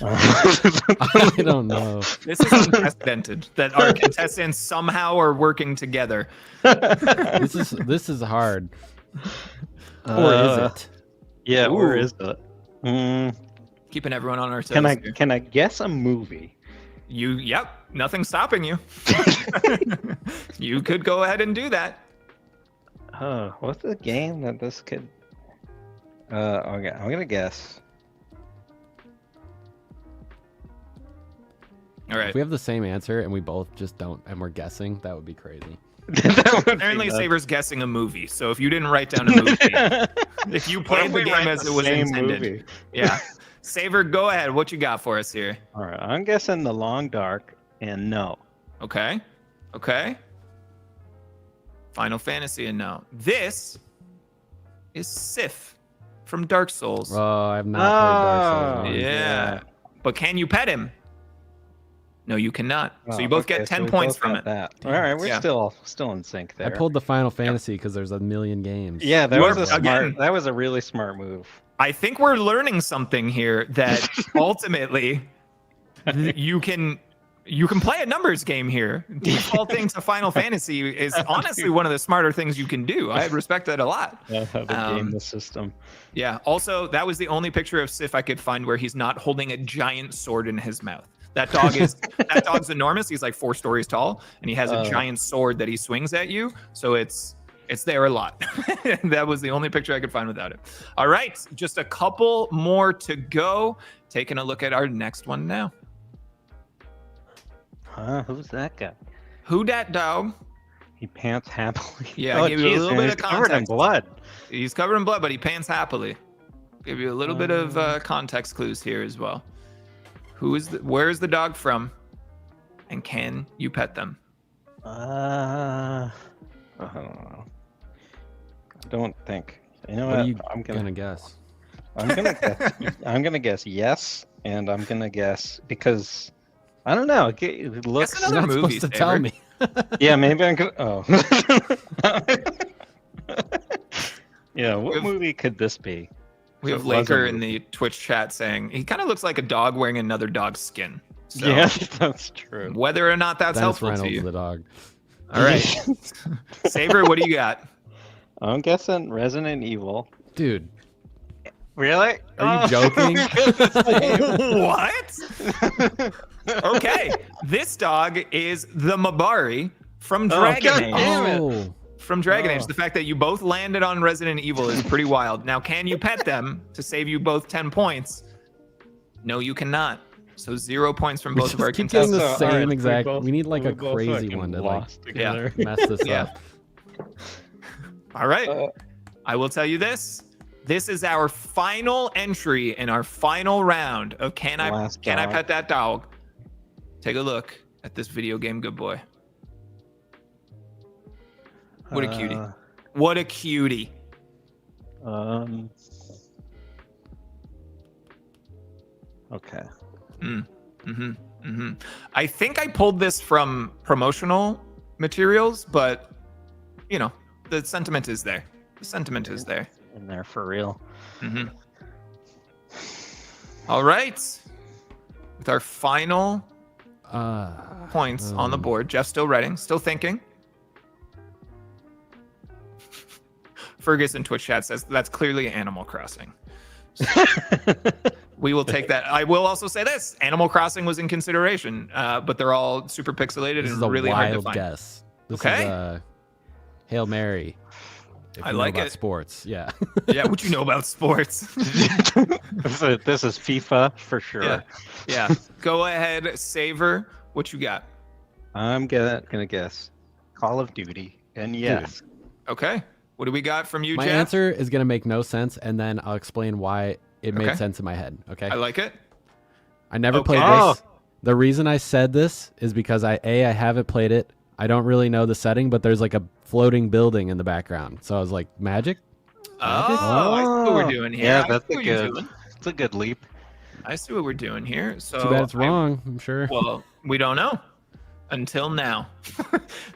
I don't know. This is unprecedented that our contestants somehow are working together. This is hard. Or is it? Yeah, or Ooh. is it? Mm, Keeping everyone on our toes. can I here. can I guess a movie? Yep, nothing's stopping you. You could go ahead and do that. What's the game that this could? Okay, I'm gonna guess. All right. If we have the same answer and we both just don't, and we're guessing, that would be crazy. Apparently, Saber's guessing a movie. So if you didn't write down a movie, if you played the game as it was intended, yeah. Saber, go ahead. What you got for us here? All right, I'm guessing The Long Dark, and no. Okay. Okay. Final Fantasy and no. This is Sif from Dark Souls. Oh, I've not played Dark Souls. yeah. But can you pet him? No, you cannot. So you both get 10 we points both from got it. That. All right, we're Yeah. still in sync I there. pulled the Final Fantasy because there's a million games. Yeah, that You was are- a smart. again- That was a really smart move. I think we're learning something here that ultimately you can play a numbers game here. Defaulting to Final Fantasy is honestly one of the smarter things you can do. I respect that a lot. How to Um, game the system. Yeah. Also, that was the only picture of Sif I could find where he's not holding a giant sword in his mouth. That dog's enormous. He's like 4 stories tall, and he has a giant sword that he swings at you. So it's there a lot. That was the only picture I could find without it. All right, just a couple more to go. Taking a look at our next one now. Huh? Who's that guy? Who dat dog? He pants happily. Yeah, I gave you a geez, little man, bit he's of covered in context. blood. He's covered in blood, but he pants happily. Give you a little bit of context clues here as well. Where is the dog from? And can you pet them? I don't know. I don't think. You know What what? are you I'm gonna guess? I'm gonna guess. I'm gonna guess yes, and I'm gonna guess because I don't know. It looks. Guess You're another not movie, supposed to tell Saber. me. Yeah, maybe I'm gonna. Oh. Yeah, what If- movie could this be? We So have it was a Laker in movie. the Twitch chat saying he kind of looks like a dog wearing another dog's skin. So Yeah, that's true. whether or not that's Dennis helpful to Reynolds, you. the dog. All right. Saber, what do you got? I'm guessing Resident Evil. Dude, Really? are you joking? What? Okay. This dog is the Mabari from Dragon God Age. damn it. Oh, From Dragon Age. Oh. The fact that you both landed on Resident Evil is pretty wild. Now, can you pet them to save you both 10 points? No, you cannot. So 0 points from we both of our just keep getting contestants. the So, all same right, exact. we both- We need like we a both crazy fucking one to like lost together. mess this Yeah. up. All right. Uh, I will tell you this. This is our final entry in our final round of Can I Last Can I dog. Pet That Dog? Take a look at this video game, good boy. What a cutie. What a cutie. Okay. I think I pulled this from promotional materials, but you know, the sentiment is there. The sentiment is there. In there for real. Mhm. All right. With our final points on the board, Jeff still writing, still thinking. Fergus in Twitch chat says that's clearly Animal Crossing. We will take that. I will also say this: Animal Crossing was in consideration, but they're all super pixelated This is and a really hard to wild find. guess. This Okay. is a Hail Mary. If I you know like about it. sports. Yeah. Yeah, what you know about sports? This is FIFA for sure. Yeah. Yeah. Go ahead, Saver. What you got? I'm gonna guess Call of Duty, and yes, Okay. What do we got from you, My Jeff? answer is going to make no sense, and then I'll explain why it made Okay. sense in my head. Okay. I like it. I never Okay. played Oh. this. The reason I said this is because I haven't played it. I don't really know the setting, but there's like a floating building in the background. So I was like, magic? Oh, I see what we're doing here. Yeah, I that's see a what you're good. doing. It's a good leap. I see what we're doing here. So Too bad it's wrong, I'm sure. Well, we don't know until now.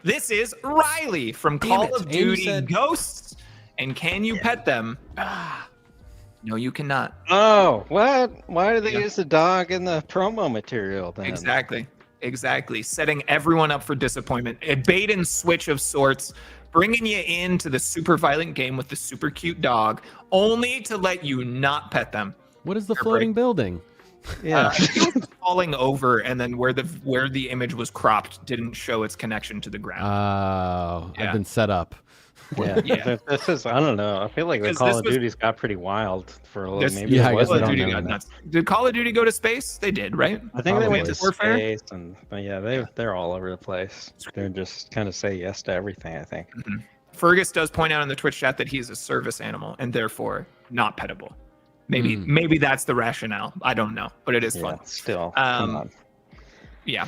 This is Riley from Damn Call it. of And you Duty said- Ghosts. And can you pet them? No, you cannot. Oh, what? Why do they Yeah. use the dog in the promo material then? Exactly. Setting everyone up for disappointment. A bait and switch of sorts, bringing you into the super violent game with the super cute dog, only to let you not pet them. What is the Fair floating building? Yeah. It was falling over, and then where the image was cropped didn't show its connection to the ground. Oh, Yeah. I've been set up. Yeah. Yeah. This is, I don't know. I feel like the 'Cause Call this of was- Duty's got pretty wild for a little. This- Maybe Yeah, it I guess Call I of wasn't. don't Duty know. got nuts. Did Call of Duty go to space? They did, right? I think they went to Probably. Warfare? space, but yeah, they're all over the place. They're just kind of say yes to everything. I think. Fergus does point out in the Twitch chat that he's a service animal and therefore not pettable. Maybe that's the rationale. I don't know, but it is Yeah, fun. still. Um, come on. Yeah.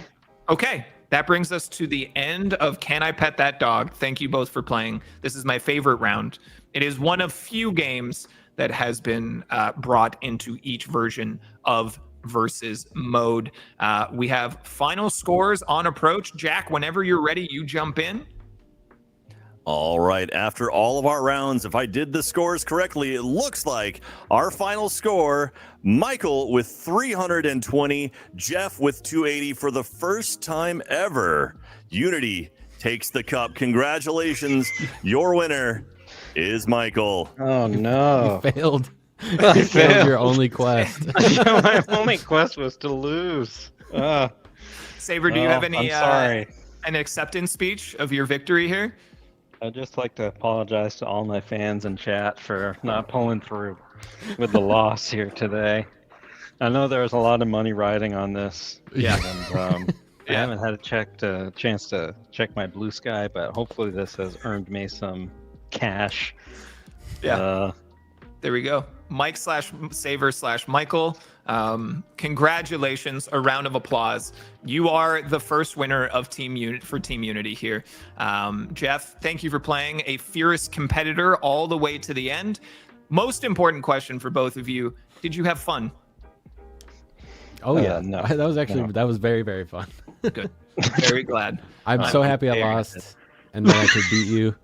Okay. That brings us to the end of Can I Pet That Dog? Thank you both for playing. This is my favorite round. It is one of few games that has been brought into each version of versus mode. We have final scores on approach. Jack, whenever you're ready, you jump in. All right, after all of our rounds, if I did the scores correctly, it looks like our final score, Michael with 320, Jeff with 280 for the first time ever. Unity takes the cup. Congratulations. Your winner is Michael. Oh no! You failed. I You failed your failed. only quest. My only quest was to lose. Saber, do you have I'm any sorry. an acceptance speech of your victory here? I'd just like to apologize to all my fans in chat for not pulling through with the loss here today. I know there was a lot of money riding on this. Yeah. And, I Yeah. haven't had a chance to check my Blue Sky, but hopefully this has earned me some cash. Yeah. There we go. Mike/Saver/Michael. Congratulations. A round of applause. You are the first winner of Team Unity here. Jeff, thank you for playing a fierce competitor all the way to the end. Most important question for both of you. Did you have fun? Oh yeah, no. that was actually that was very, very fun. Good. Very glad. I'm so happy I very lost, and then I could beat you.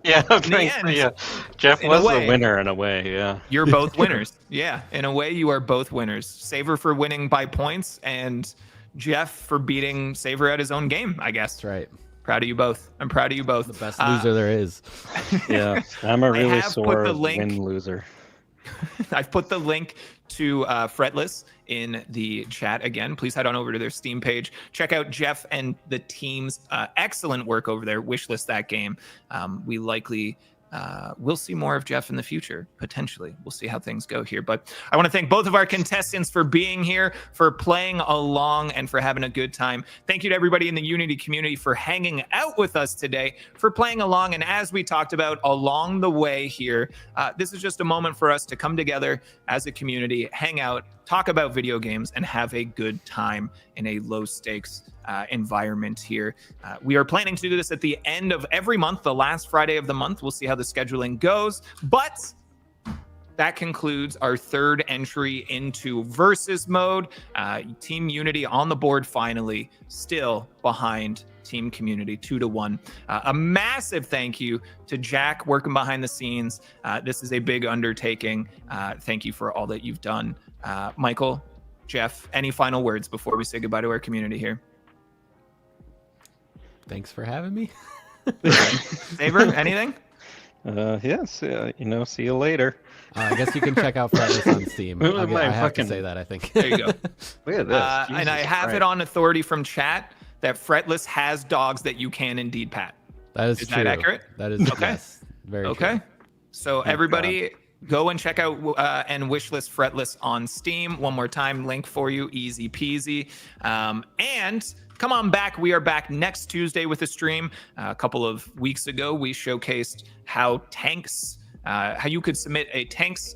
Yeah, In the thanks. end, Yeah, Jeff in a was the way- winner in a way. Yeah. You're both winners. Yeah, in a way, you are both winners. Saver for winning by points, and Jeff for beating Saver at his own game, I guess. That's right. Proud of you both. I'm proud of you both. The best loser there is. Yeah, I'm a really have put sore the link- win loser. I've put the link to Fretless in the chat again. Please head on over to their Steam page. Check out Jeff and the team's excellent work over there. Wishlist that game. We likely we'll see more of Jeff in the future, potentially. We'll see how things go here. But I want to thank both of our contestants for being here, for playing along, and for having a good time. Thank you to everybody in the Unity community for hanging out with us today, for playing along. And as we talked about along the way here, this is just a moment for us to come together as a community, hang out, talk about video games, and have a good time in a low stakes environment here. We are planning to do this at the end of every month, the last Friday of the month. We'll see how the scheduling goes, but that concludes our third entry into versus mode. Team Unity on the board finally, still behind Team Community 2-1. A massive thank you to Jack working behind the scenes. This is a big undertaking. Thank you for all that you've done. Michael, Jeff, any final words before we say goodbye to our community here? Thanks for having me. Saber, anything? Yes. See you later. I guess you can check out Fretless on Steam. Who I am I have to fucking- say that, I think. There you go. Look at this. And I Jesus have Christ. it on authority from chat that Fretless has dogs that you can indeed pat. That is Is true. that accurate? That is Okay. yes, very Okay. true. So everybody go and check out and wishlist Fretless on Steam. One more time, link for you, easy peasy. And come on back. We are back next Tuesday with a stream. A couple of weeks ago, we showcased how you could submit a tanks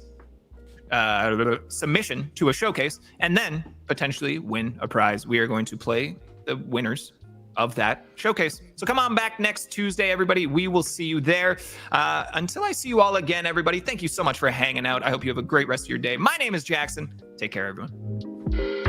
submission to a showcase and then potentially win a prize. We are going to play the winners of that showcase. So come on back next Tuesday, everybody. We will see you there. Until I see you all again, everybody, thank you so much for hanging out. I hope you have a great rest of your day. My name is Jackson. Take care, everyone.